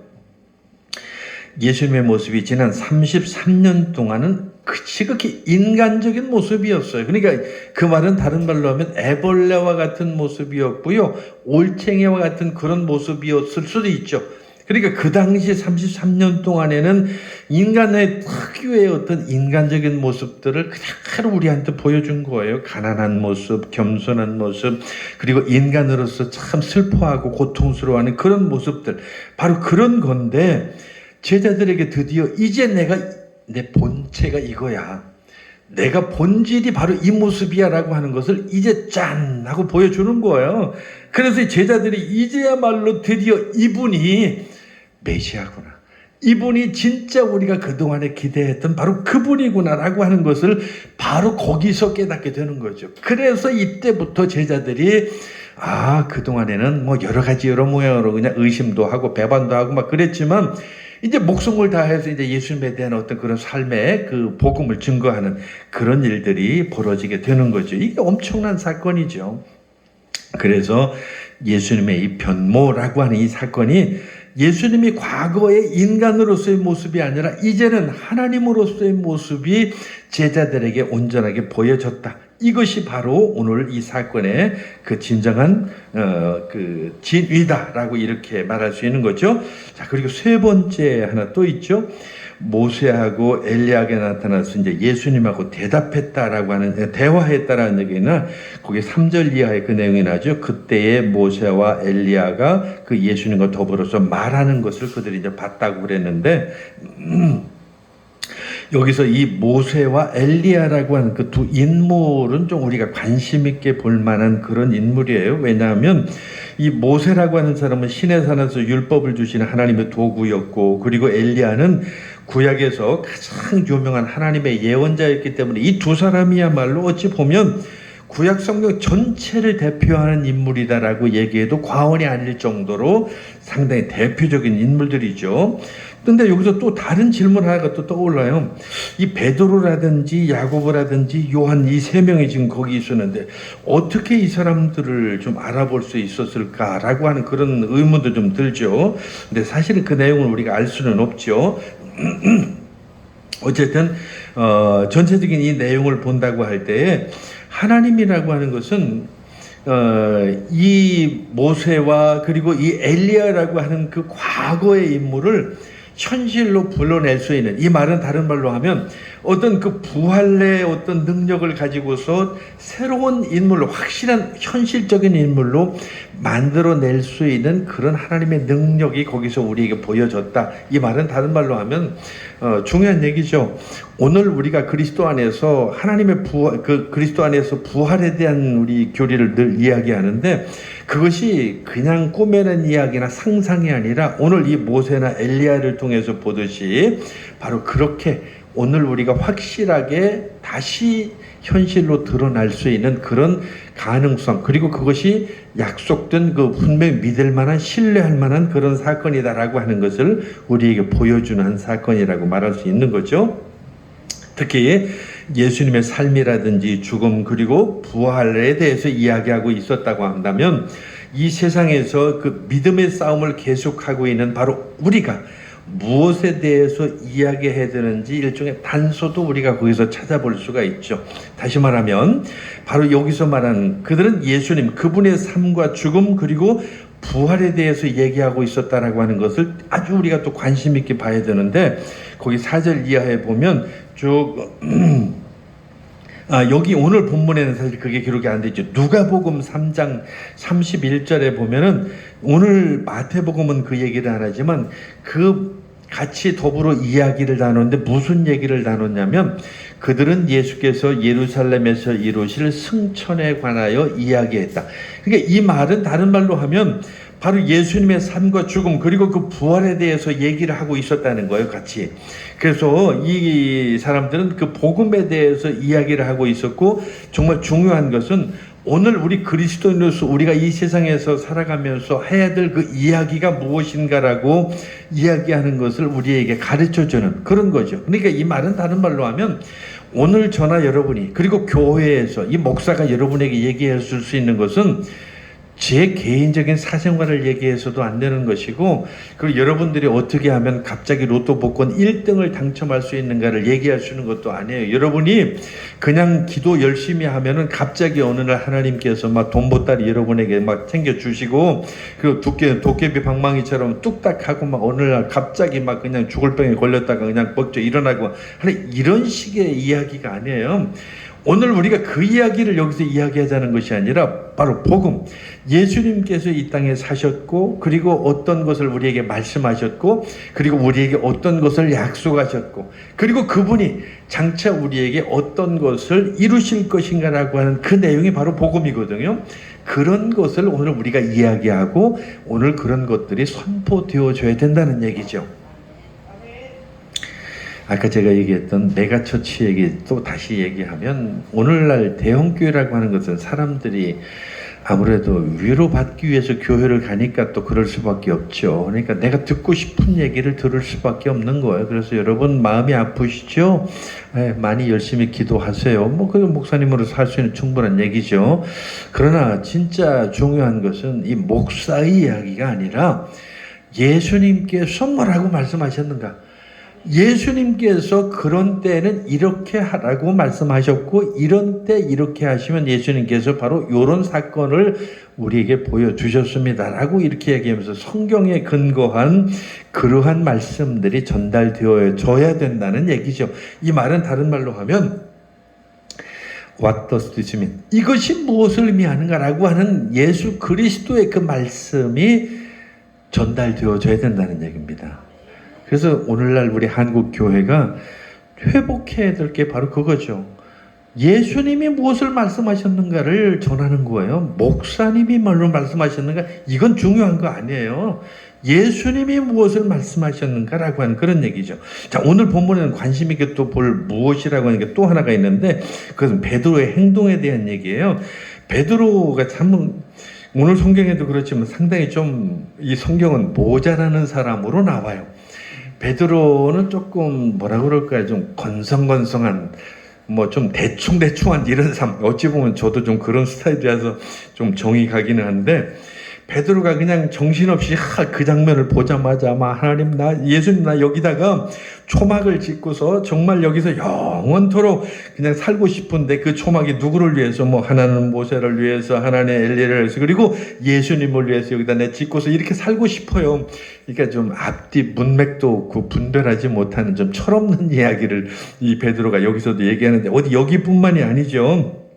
예수님의 모습이 지난 33년 동안은 지극히 인간적인 모습이었어요. 그러니까 그 말은 다른 말로 하면 애벌레와 같은 모습이었고요. 올챙이와 같은 그런 모습이었을 수도 있죠. 그러니까 그 당시 33년 동안에는 인간의 특유의 어떤 인간적인 모습들을 그대로 우리한테 보여준 거예요. 가난한 모습, 겸손한 모습, 그리고 인간으로서 참 슬퍼하고 고통스러워하는 그런 모습들. 바로 그런 건데 제자들에게 드디어 이제 내 본체가 이거야. 내가 본질이 바로 이 모습이야 라고 하는 것을 이제 짠 하고 보여주는 거예요. 그래서 제자들이 이제야말로 드디어 이분이 메시아구나. 이분이 진짜 우리가 그동안에 기대했던 바로 그분이구나 라고 하는 것을 바로 거기서 깨닫게 되는 거죠. 그래서 이때부터 제자들이 그동안에는 뭐 여러 가지 여러 모양으로 그냥 의심도 하고 배반도 하고 막 그랬지만 이제 목숨을 다해서 이제 예수님에 대한 어떤 그런 삶의 그 복음을 증거하는 그런 일들이 벌어지게 되는 거죠. 이게 엄청난 사건이죠. 그래서 예수님의 이 변모라고 하는 이 사건이 예수님이 과거의 인간으로서의 모습이 아니라 이제는 하나님으로서의 모습이 제자들에게 온전하게 보여졌다. 이것이 바로 오늘 이 사건의 그 진정한 그 진위다라고 이렇게 말할 수 있는 거죠. 자, 그리고 세 번째 하나 또 있죠. 모세하고 엘리야에게 나타나서 이제 예수님하고 대답했다라고 하는 대화했다라는 얘기는 거기 3절 이하의 그 내용이 나죠. 그때의 모세와 엘리야가 그 예수님과 더불어서 말하는 것을 그들이 이제 봤다고 그랬는데 여기서 이 모세와 엘리야라고 하는 그 두 인물은 좀 우리가 관심 있게 볼 만한 그런 인물이에요. 왜냐하면 이 모세라고 하는 사람은 신의 산에서 율법을 주시는 하나님의 도구였고, 그리고 엘리야는 구약에서 가장 유명한 하나님의 예언자였기 때문에 이 두 사람이야말로 어찌 보면 구약 성경 전체를 대표하는 인물이다라고 얘기해도 과언이 아닐 정도로 상당히 대표적인 인물들이죠. 근데 여기서 또 다른 질문 하나가 또 떠올라요. 이 베드로라든지 야고보라든지 요한 이 세 명이 지금 거기 있었는데 어떻게 이 사람들을 좀 알아볼 수 있었을까라고 하는 그런 의문도 좀 들죠. 근데 사실은 그 내용을 우리가 알 수는 없죠. 어쨌든 전체적인 이 내용을 본다고 할 때에 하나님이라고 하는 것은 이 모세와 그리고 이 엘리야라고 하는 그 과거의 인물을 현실로 불러낼 수 있는, 이 말은 다른 말로 하면 어떤 그 부활의 어떤 능력을 가지고서 새로운 인물로, 확실한 현실적인 인물로 만들어낼 수 있는 그런 하나님의 능력이 거기서 우리에게 보여졌다. 이 말은 다른 말로 하면 중요한 얘기죠. 오늘 우리가 그리스도 안에서 하나님의 부활, 그 그리스도 안에서 부활에 대한 우리 교리를 늘 이야기하는데, 그것이 그냥 꾸며낸 이야기나 상상이 아니라 오늘 이 모세나 엘리야를 통해서 보듯이 바로 그렇게 오늘 우리가 확실하게 다시 현실로 드러날 수 있는 그런 가능성, 그리고 그것이 약속된 그 분명히 믿을 만한, 신뢰할 만한 그런 사건이다라고 하는 것을 우리에게 보여주는 한 사건이라고 말할 수 있는 거죠. 특히 예수님의 삶이라든지 죽음 그리고 부활에 대해서 이야기하고 있었다고 한다면, 이 세상에서 그 믿음의 싸움을 계속하고 있는 바로 우리가 무엇에 대해서 이야기해야 되는지 일종의 단서도 우리가 거기서 찾아볼 수가 있죠. 다시 말하면 바로 여기서 말하는 그들은 예수님, 그분의 삶과 죽음 그리고 부활에 대해서 얘기하고 있었다라고 하는 것을 아주 우리가 또 관심 있게 봐야 되는데, 거기 4절 이하에 보면 쭉 여기 오늘 본문에는 사실 그게 기록이 안 되죠. 누가복음 3장 31절에 보면은, 오늘 마태복음은 그 얘기를 안 하지만 그 같이 더불어 이야기를 나누는데 무슨 얘기를 나눴냐면, 그들은 예수께서 예루살렘에서 이루실 승천에 관하여 이야기했다. 그러니까 이 말은 다른 말로 하면 바로 예수님의 삶과 죽음 그리고 그 부활에 대해서 얘기를 하고 있었다는 거예요, 같이. 그래서 이 사람들은 그 복음에 대해서 이야기를 하고 있었고, 정말 중요한 것은 오늘 우리 그리스도인으로서 우리가 이 세상에서 살아가면서 해야 될 그 이야기가 무엇인가라고 이야기하는 것을 우리에게 가르쳐주는 그런 거죠. 그러니까 이 말은 다른 말로 하면, 오늘 저나 여러분이, 그리고 교회에서 이 목사가 여러분에게 얘기해 줄 수 있는 것은 제 개인적인 사생활을 얘기해서도 안 되는 것이고, 그리고 여러분들이 어떻게 하면 갑자기 로또 복권 1등을 당첨할 수 있는가를 얘기할 수 있는 것도 아니에요. 여러분이 그냥 기도 열심히 하면은 갑자기 어느 날 하나님께서 막 돈보따리 여러분에게 막 챙겨주시고, 그리고 도깨비 방망이처럼 뚝딱 하고 막 어느 날 갑자기 막 그냥 죽을 병에 걸렸다가 그냥 먹죠 일어나고 하는 이런 식의 이야기가 아니에요. 오늘 우리가 그 이야기를 여기서 이야기하자는 것이 아니라 바로 복음, 예수님께서 이 땅에 사셨고, 그리고 어떤 것을 우리에게 말씀하셨고, 그리고 우리에게 어떤 것을 약속하셨고, 그리고 그분이 장차 우리에게 어떤 것을 이루실 것인가라고 하는 그 내용이 바로 복음이거든요. 그런 것을 오늘 우리가 이야기하고 오늘 그런 것들이 선포되어져야 된다는 얘기죠. 아까 제가 얘기했던 메가처치 얘기 또 다시 얘기하면, 오늘날 대형교회라고 하는 것은 사람들이 아무래도 위로받기 위해서 교회를 가니까 또 그럴 수밖에 없죠. 그러니까 내가 듣고 싶은 얘기를 들을 수밖에 없는 거예요. 그래서 여러분 마음이 아프시죠? 네, 많이 열심히 기도하세요. 그 목사님으로서 할 수 있는 충분한 얘기죠. 그러나 진짜 중요한 것은 이 목사의 이야기가 아니라 예수님께서 뭐라고 말씀하셨는가? 예수님께서 그런 때는 이렇게 하라고 말씀하셨고, 이런 때 이렇게 하시면 예수님께서 바로 이런 사건을 우리에게 보여주셨습니다라고 이렇게 얘기하면서 성경에 근거한 그러한 말씀들이 전달되어져야 된다는 얘기죠. 이 말은 다른 말로 하면 What does this mean? 이것이 무엇을 의미하는가라고 하는 예수 그리스도의 그 말씀이 전달되어져야 된다는 얘기입니다. 그래서 오늘날 우리 한국 교회가 회복해야 될 게 바로 그거죠. 예수님이 무엇을 말씀하셨는가를 전하는 거예요. 목사님이 뭘로 말씀하셨는가, 이건 중요한 거 아니에요. 예수님이 무엇을 말씀하셨는가라고 하는 그런 얘기죠. 자, 오늘 본문에는 관심 있게 또 볼 무엇이라고 하는 게 또 하나가 있는데, 그것은 베드로의 행동에 대한 얘기예요. 베드로가 참 오늘 성경에도 그렇지만 상당히 좀 이 성경은 모자라는 사람으로 나와요. 베드로는 조금 뭐라 그럴까요? 좀 건성건성한, 좀 대충대충한 이런 삶. 어찌 보면 저도 좀 그런 스타일이라서 좀 정이 가기는 한데, 베드로가 그냥 정신없이 그 장면을 보자마자 하나님 나 예수님 나 여기다가 초막을 짓고서 정말 여기서 영원토록 그냥 살고 싶은데 그 초막이 누구를 위해서 하나는 모세를 위해서 하나는 엘리야를 위해서 그리고 예수님을 위해서 여기다 내 짓고서 이렇게 살고 싶어요. 그러니까 좀 앞뒤 문맥도 분별하지 못하는 좀 철없는 이야기를 이 베드로가 여기서도 얘기하는데 어디 여기뿐만이 아니죠.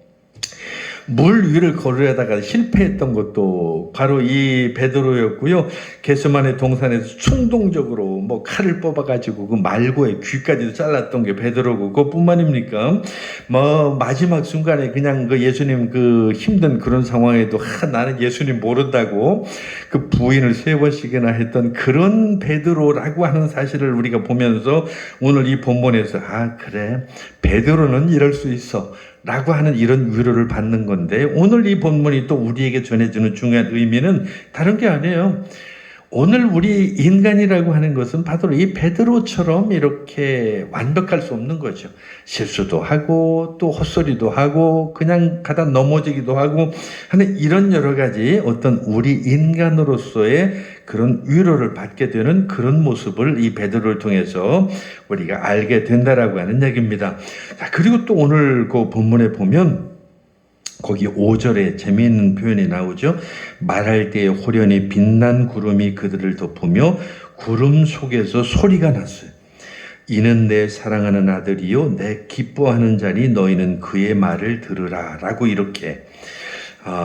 물 위를 걸으려다가 실패했던 것도 바로 이 베드로였고요. 겟세마네 동산에서 충동적으로 칼을 뽑아가지고 그 말고의 귀까지도 잘랐던 게 베드로고 그것뿐만입니까? 마지막 순간에 그냥 그 예수님 그 힘든 그런 상황에도 나는 예수님 모른다고 그 부인을 3번씩이나 했던 그런 베드로라고 하는 사실을 우리가 보면서 오늘 이 본문에서 그래 베드로는 이럴 수 있어 라고 하는 이런 위로를 받는 건데 오늘 이 본문이 또 우리에게 전해주는 중요한 의미는 다른 게 아니에요. 오늘 우리 인간이라고 하는 것은 바로 이 베드로처럼 이렇게 완벽할 수 없는 거죠. 실수도 하고 또 헛소리도 하고 그냥 가다 넘어지기도 하고 하는 이런 여러 가지 어떤 우리 인간으로서의 그런 위로를 받게 되는 그런 모습을 이 베드로를 통해서 우리가 알게 된다라고 하는 얘기입니다. 자, 그리고 또 오늘 그 본문에 보면 거기 5절에 재미있는 표현이 나오죠. 말할 때에 호련히 빛난 구름이 그들을 덮으며 구름 속에서 소리가 났어요. 이는 내 사랑하는 아들이요 내 기뻐하는 자니 너희는 그의 말을 들으라 라고 이렇게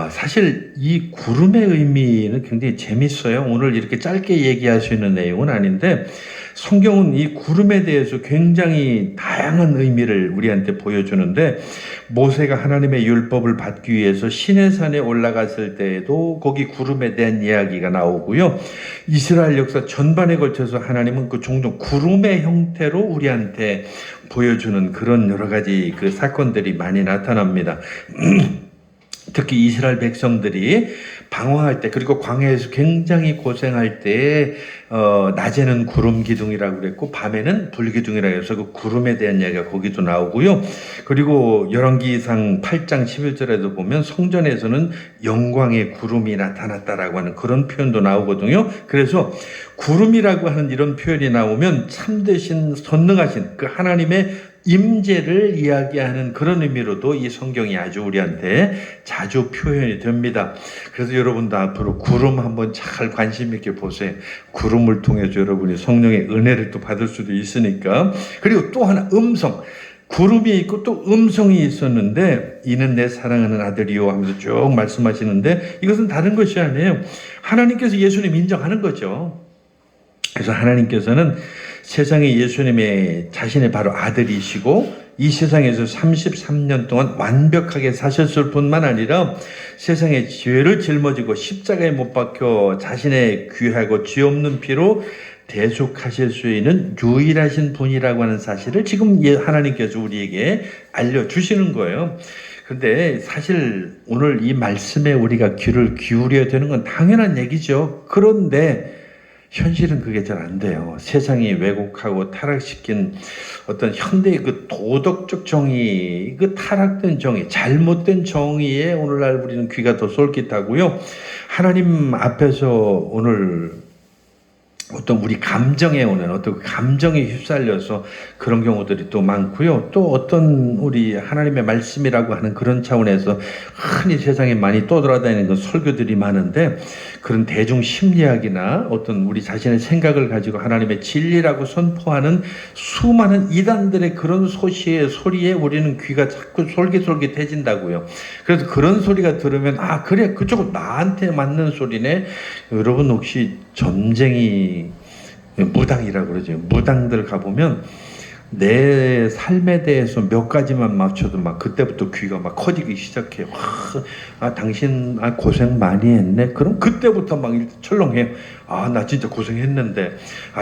사실 이 구름의 의미는 굉장히 재밌어요. 오늘 이렇게 짧게 얘기할 수 있는 내용은 아닌데 성경은 이 구름에 대해서 굉장히 다양한 의미를 우리한테 보여주는데 모세가 하나님의 율법을 받기 위해서 시내산에 올라갔을 때에도 거기 구름에 대한 이야기가 나오고요. 이스라엘 역사 전반에 걸쳐서 하나님은 그 종종 구름의 형태로 우리한테 보여주는 그런 여러 가지 그 사건들이 많이 나타납니다. 특히 이스라엘 백성들이 방황할 때 그리고 광야에서 굉장히 고생할 때 낮에는 구름 기둥이라고 그랬고 밤에는 불 기둥이라고 해서 그 구름에 대한 이야기가 거기도 나오고요. 그리고 열왕기상 8장 11절에도 보면 성전에서는 영광의 구름이 나타났다라고 하는 그런 표현도 나오거든요. 그래서 구름이라고 하는 이런 표현이 나오면 참되신 선능하신 그 하나님의 임재를 이야기하는 그런 의미로도 이 성경이 아주 우리한테 자주 표현이 됩니다. 그래서 여러분도 앞으로 구름 한번 잘 관심 있게 보세요. 구름을 통해서 여러분이 성령의 은혜를 또 받을 수도 있으니까. 그리고 또 하나 음성. 구름이 있고 또 음성이 있었는데 이는 내 사랑하는 아들이요 하면서 쭉 말씀하시는데 이것은 다른 것이 아니에요. 하나님께서 예수님 인정하는 거죠. 그래서 하나님께서는 세상에 예수님의 자신의 바로 아들이시고 이 세상에서 33년 동안 완벽하게 사셨을 뿐만 아니라 세상의 죄를 짊어지고 십자가에 못 박혀 자신의 귀하고 죄 없는 피로 대속하실 수 있는 유일하신 분이라고 하는 사실을 지금 하나님께서 우리에게 알려주시는 거예요. 그런데 사실 오늘 이 말씀에 우리가 귀를 기울여야 되는 건 당연한 얘기죠. 그런데 현실은 그게 잘 안 돼요. 세상이 왜곡하고 타락시킨 어떤 현대의 그 도덕적 정의, 그 타락된 정의, 잘못된 정의에 오늘날 우리는 귀가 더 솔깃하고요. 하나님 앞에서 오늘 어떤 우리 감정에 오는 어떤 감정에 휩쓸려서 그런 경우들이 또 많고요. 또 어떤 우리 하나님의 말씀이라고 하는 그런 차원에서 흔히 세상에 많이 떠돌아다니는 그 설교들이 많은데 그런 대중 심리학이나 어떤 우리 자신의 생각을 가지고 하나님의 진리라고 선포하는 수많은 이단들의 그런 소리에 우리는 귀가 자꾸 솔깃솔깃해진다고요. 그래서 그런 소리가 들으면 그래 그쪽은 나한테 맞는 소리네. 여러분 혹시 점쟁이 무당이라고 그러죠. 무당들 가보면 내 삶에 대해서 몇 가지만 맞춰도 막 그때부터 귀가 막 커지기 시작해요. 당신 고생 많이 했네. 그럼 그때부터 막 철렁해요. 나 진짜 고생했는데.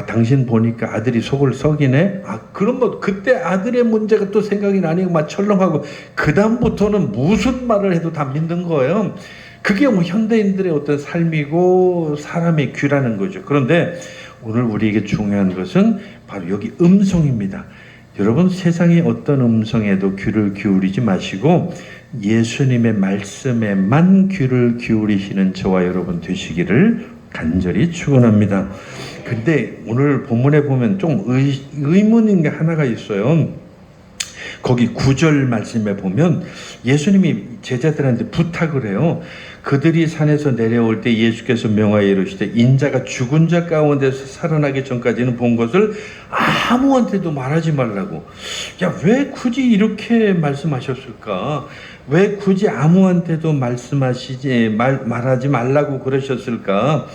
당신 보니까 아들이 속을 썩이네. 그럼 그때 아들의 문제가 또 생각이 나니까 막 철렁하고 그 다음부터는 무슨 말을 해도 다 믿는 거예요. 그게 현대인들의 어떤 삶이고 사람의 귀라는 거죠. 그런데 오늘 우리에게 중요한 것은 바로 여기 음성입니다. 여러분 세상의 어떤 음성에도 귀를 기울이지 마시고 예수님의 말씀에만 귀를 기울이시는 저와 여러분 되시기를 간절히 축원합니다. 근데 오늘 본문에 보면 좀 의문인 게 하나가 있어요. 거기 9절 말씀에 보면 예수님이 제자들한테 부탁을 해요. 그들이 산에서 내려올 때 예수께서 명하여 이르시되 인자가 죽은 자 가운데서 살아나기 전까지는 본 것을 아무한테도 말하지 말라고. 야, 왜 굳이 이렇게 말씀하셨을까? 왜 굳이 아무한테도 말하지 말라고 그러셨을까?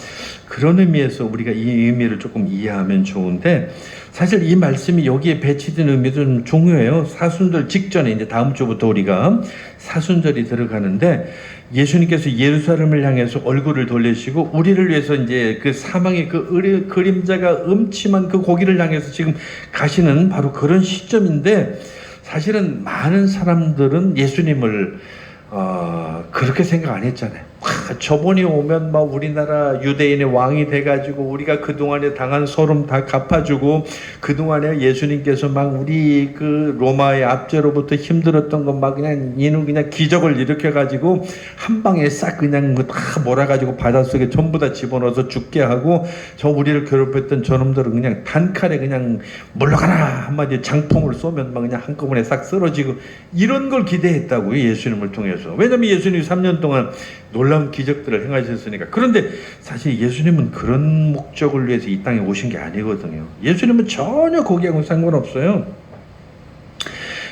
그런 의미에서 우리가 이 의미를 조금 이해하면 좋은데, 사실 이 말씀이 여기에 배치된 의미도 좀 중요해요. 사순절 직전에 이제 다음 주부터 우리가 사순절이 들어가는데, 예수님께서 예루살렘을 향해서 얼굴을 돌리시고 우리를 위해서 이제 그 사망의 그 그림자가 음침한 그 고기를 향해서 지금 가시는 바로 그런 시점인데, 사실은 많은 사람들은 예수님을 그렇게 생각 안 했잖아요. 저분이 오면 막 우리나라 유대인의 왕이 돼가지고 우리가 그동안에 당한 소름 다 갚아주고, 그동안에 예수님께서 막 우리 그 로마의 압제로부터 힘들었던 것 막 그냥 이는 그냥 기적을 일으켜가지고 한 방에 싹 그냥 다 몰아가지고 바닷속에 전부 다 집어넣어서 죽게 하고, 저 우리를 괴롭혔던 저놈들은 그냥 단칼에 그냥 물러가라 한마디 장풍을 쏘면 막 그냥 한꺼번에 싹 쓰러지고, 이런 걸 기대했다고요, 예수님을 통해서. 왜냐면 예수님이 3년 동안 놀라운 기적들을 행하셨으니까. 그런데 사실 예수님은 그런 목적을 위해서 이 땅에 오신 게 아니거든요. 예수님은 전혀 거기하고 상관없어요.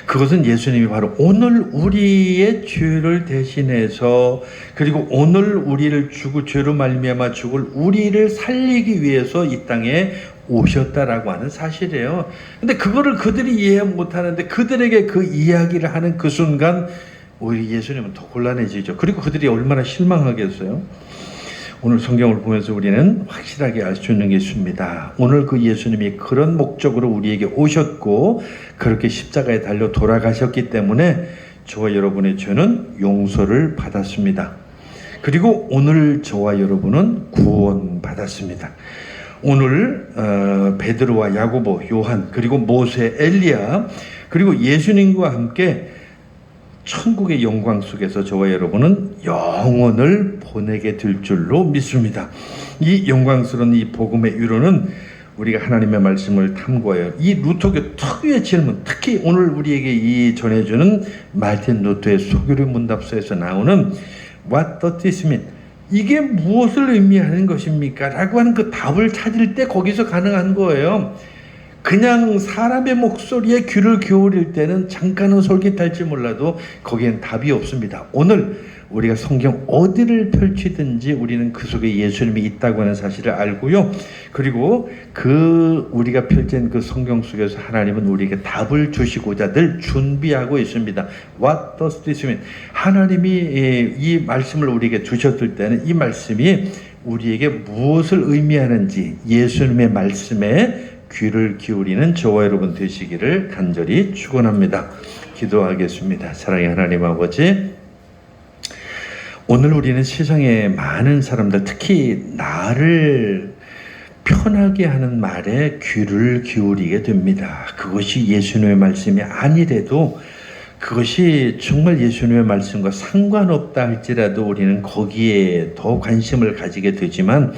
그것은 예수님이 바로 오늘 우리의 죄를 대신해서, 그리고 오늘 우리를 죄로 말미암아 죽을 우리를 살리기 위해서 이 땅에 오셨다라고 하는 사실이에요. 근데 그거를 그들이 이해 못하는데, 그들에게 그 이야기를 하는 그 순간 오히려 예수님은 더 곤란해지죠. 그리고 그들이 얼마나 실망하겠어요. 오늘 성경을 보면서 우리는 확실하게 알 수 있는 게 있습니다. 오늘 그 예수님이 그런 목적으로 우리에게 오셨고 그렇게 십자가에 달려 돌아가셨기 때문에 저와 여러분의 죄는 용서를 받았습니다. 그리고 오늘 저와 여러분은 구원받았습니다. 오늘 베드로와 야고보, 요한, 그리고 모세, 엘리야, 그리고 예수님과 함께 천국의 영광 속에서 저와 여러분은 영원을 보내게 될 줄로 믿습니다. 이 영광스러운 이 복음의 위로는 우리가 하나님의 말씀을 탐구하여 이 루터교 특유의 질문, 특히 오늘 우리에게 이 전해주는 말틴 루터의 소교류 문답서에서 나오는 What does this mean? 이게 무엇을 의미하는 것입니까? 라고 하는 그 답을 찾을 때 거기서 가능한 거예요. 그냥 사람의 목소리에 귀를 기울일 때는 잠깐은 솔깃할지 몰라도 거기엔 답이 없습니다. 오늘 우리가 성경 어디를 펼치든지 우리는 그 속에 예수님이 있다고 하는 사실을 알고요. 그리고 그 우리가 펼친 그 성경 속에서 하나님은 우리에게 답을 주시고자 늘 준비하고 있습니다. What does this mean? 하나님이 이 말씀을 우리에게 주셨을 때는 이 말씀이 우리에게 무엇을 의미하는지 예수님의 말씀에 귀를 기울이는 저와 여러분 되시기를 간절히 축원합니다. 기도하겠습니다. 사랑의 하나님 아버지, 오늘 우리는 세상의 많은 사람들, 특히 나를 편하게 하는 말에 귀를 기울이게 됩니다. 그것이 예수님의 말씀이 아니래도, 그것이 정말 예수님의 말씀과 상관없다 할지라도 우리는 거기에 더 관심을 가지게 되지만,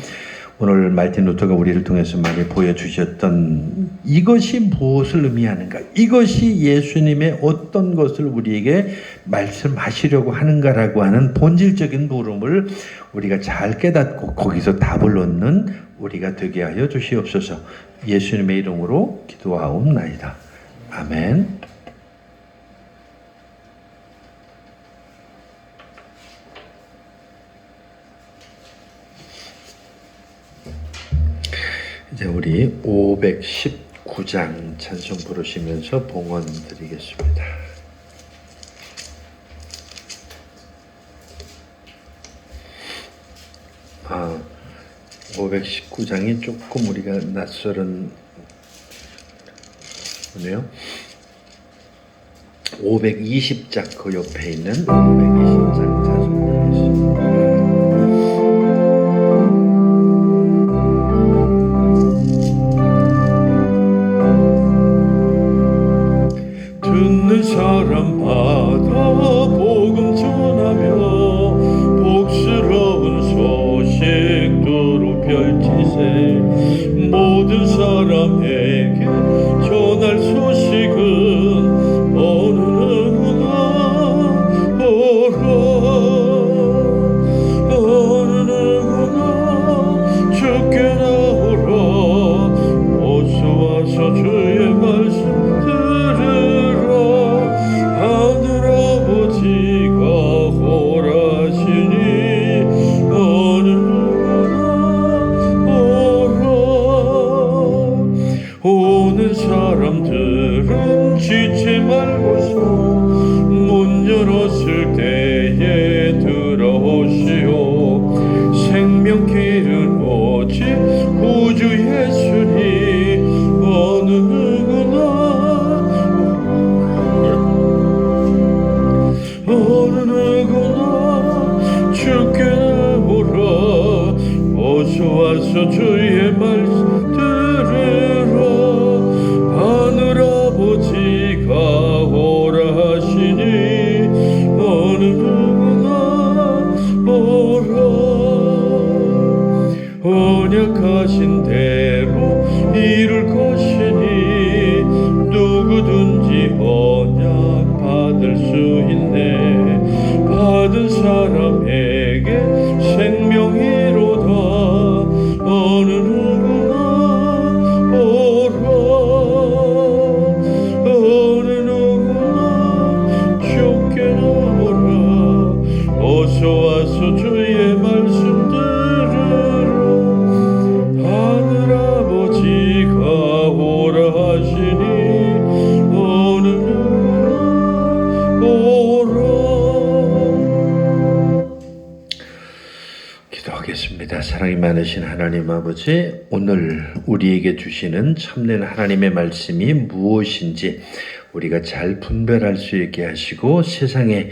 오늘 말틴 루터가 우리를 통해서 많이 보여주셨던 이것이 무엇을 의미하는가, 이것이 예수님의 어떤 것을 우리에게 말씀하시려고 하는가라고 하는 본질적인 물음을 우리가 잘 깨닫고 거기서 답을 얻는 우리가 되게 하여 주시옵소서. 예수님의 이름으로 기도하옵나이다. 아멘. 이제 우리 519장 찬송 부르시면서 봉헌 드리겠습니다. 아, 519장이 조금 우리가 낯설은 거네요. 520장 그 옆에 있는 520장 찬송 드리겠습니다. 듣는 사람 받아 복음 주시오. 생명길은 오직 구주 예수님, 어느 누구나 주께 나오라. 어서 와서 주의 말씀 들으라. 하늘 아버지가 오라 하시니 어느 누구나 오라. 언약하신 대로 이룰 것이니 누구든지 언약 받을 수 있네. 받은 사람에게 생명이로다. 어느 누구나 오라. 어느 누구나 주께 나오라. 어서 와서 주의 말씀 들으라. 하늘 아버지가 오라 하시니 어느 누구나 오라. 기도하겠습니다. 사랑이 많으신 하나님 아버지, 오늘 우리에게 주시는 참된 하나님의 말씀이 무엇인지 우리가 잘 분별할 수 있게 하시고, 세상에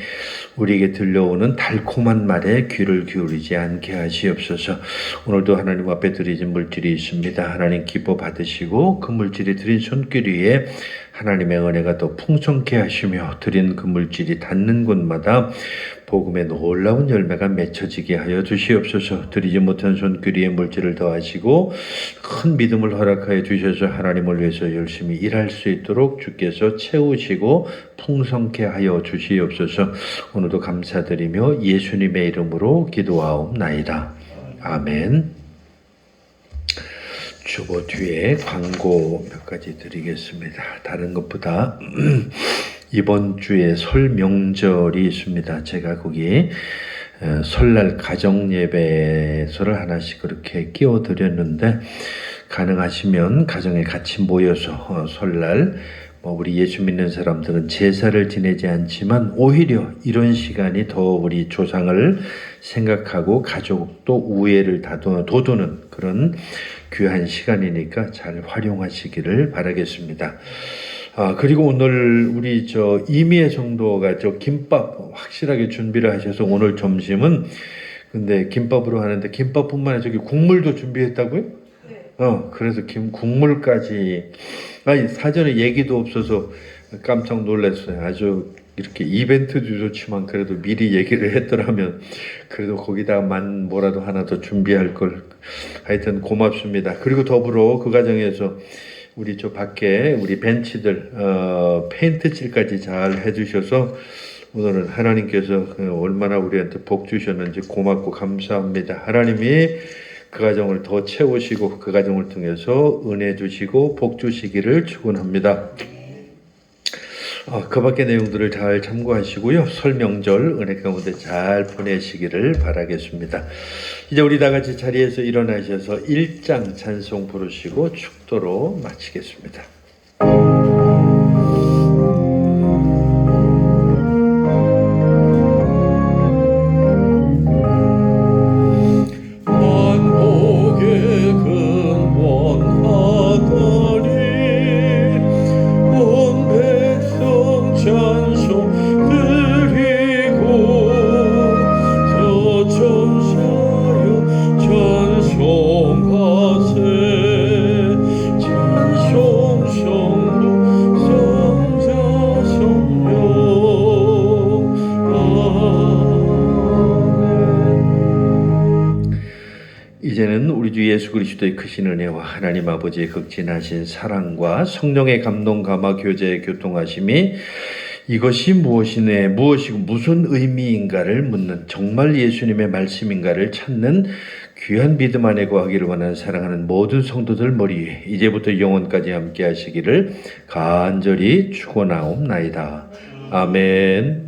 우리에게 들려오는 달콤한 말에 귀를 기울이지 않게 하시옵소서. 오늘도 하나님 앞에 드리진 물질이 있습니다. 하나님 기뻐 받으시고 그 물질이 드린 손길 위에 하나님의 은혜가 더 풍성케 하시며, 드린 그 물질이 닿는 곳마다 복음의 놀라운 열매가 맺혀지게 하여 주시옵소서. 드리지 못한 손길 위에 물질을 더하시고 큰 믿음을 허락하여 주셔서 하나님을 위해서 열심히 일할 수 있도록 주께서 채우시고 풍성케 하여 주시옵소서. 오늘도 감사드리며 예수님의 이름으로 기도하옵나이다. 아멘. 주보 뒤에 광고 몇 가지 드리겠습니다. 다른 것보다 이번 주에 설 명절이 있습니다. 제가 거기 설날 가정 예배서를 하나씩 그렇게 끼워 드렸는데, 가능하시면 가정에 같이 모여서 설날, 우리 예수 믿는 사람들은 제사를 지내지 않지만 오히려 이런 시간이 더 우리 조상을 생각하고 가족도 우애를 돋우는 그런 귀한 시간이니까 잘 활용하시기를 바라겠습니다. 그리고 오늘 우리 이미애 성도가 김밥 확실하게 준비를 하셔서 오늘 점심은, 근데 김밥으로 하는데 김밥뿐만 아니라 국물도 준비했다고요? 네. 그래서 국물까지, 사전에 얘기도 없어서 깜짝 놀랐어요. 아주 이렇게 이벤트도 좋지만 그래도 미리 얘기를 했더라면 그래도 거기다만 뭐라도 하나 더 준비할 걸. 하여튼 고맙습니다. 그리고 더불어 그 과정에서 우리 밖에 우리 벤치들 페인트 칠까지 잘 해주셔서 오늘은 하나님께서 얼마나 우리한테 복 주셨는지 고맙고 감사합니다. 하나님이 그 가정을 더 채우시고 그 가정을 통해서 은혜 주시고 복 주시기를 축원합니다. 그 밖의 내용들을 잘 참고하시고요. 설 명절 은혜 가운데 잘 보내시기를 바라겠습니다. 이제 우리 다 같이 자리에서 일어나셔서 1장 찬송 부르시고 축도로 마치겠습니다. 이제는 우리 주 예수 그리스도의 크신 은혜와 하나님 아버지의 극진하신 사랑과 성령의 감동 감화 교제의 교통하심이 이것이 무엇이고 무슨 의미인가를 묻는, 정말 예수님의 말씀인가를 찾는 귀한 믿음 안에 거하기를 원하는 사랑하는 모든 성도들 머리 위에 이제부터 영원까지 함께 하시기를 간절히 축원하옵나이다. 아멘.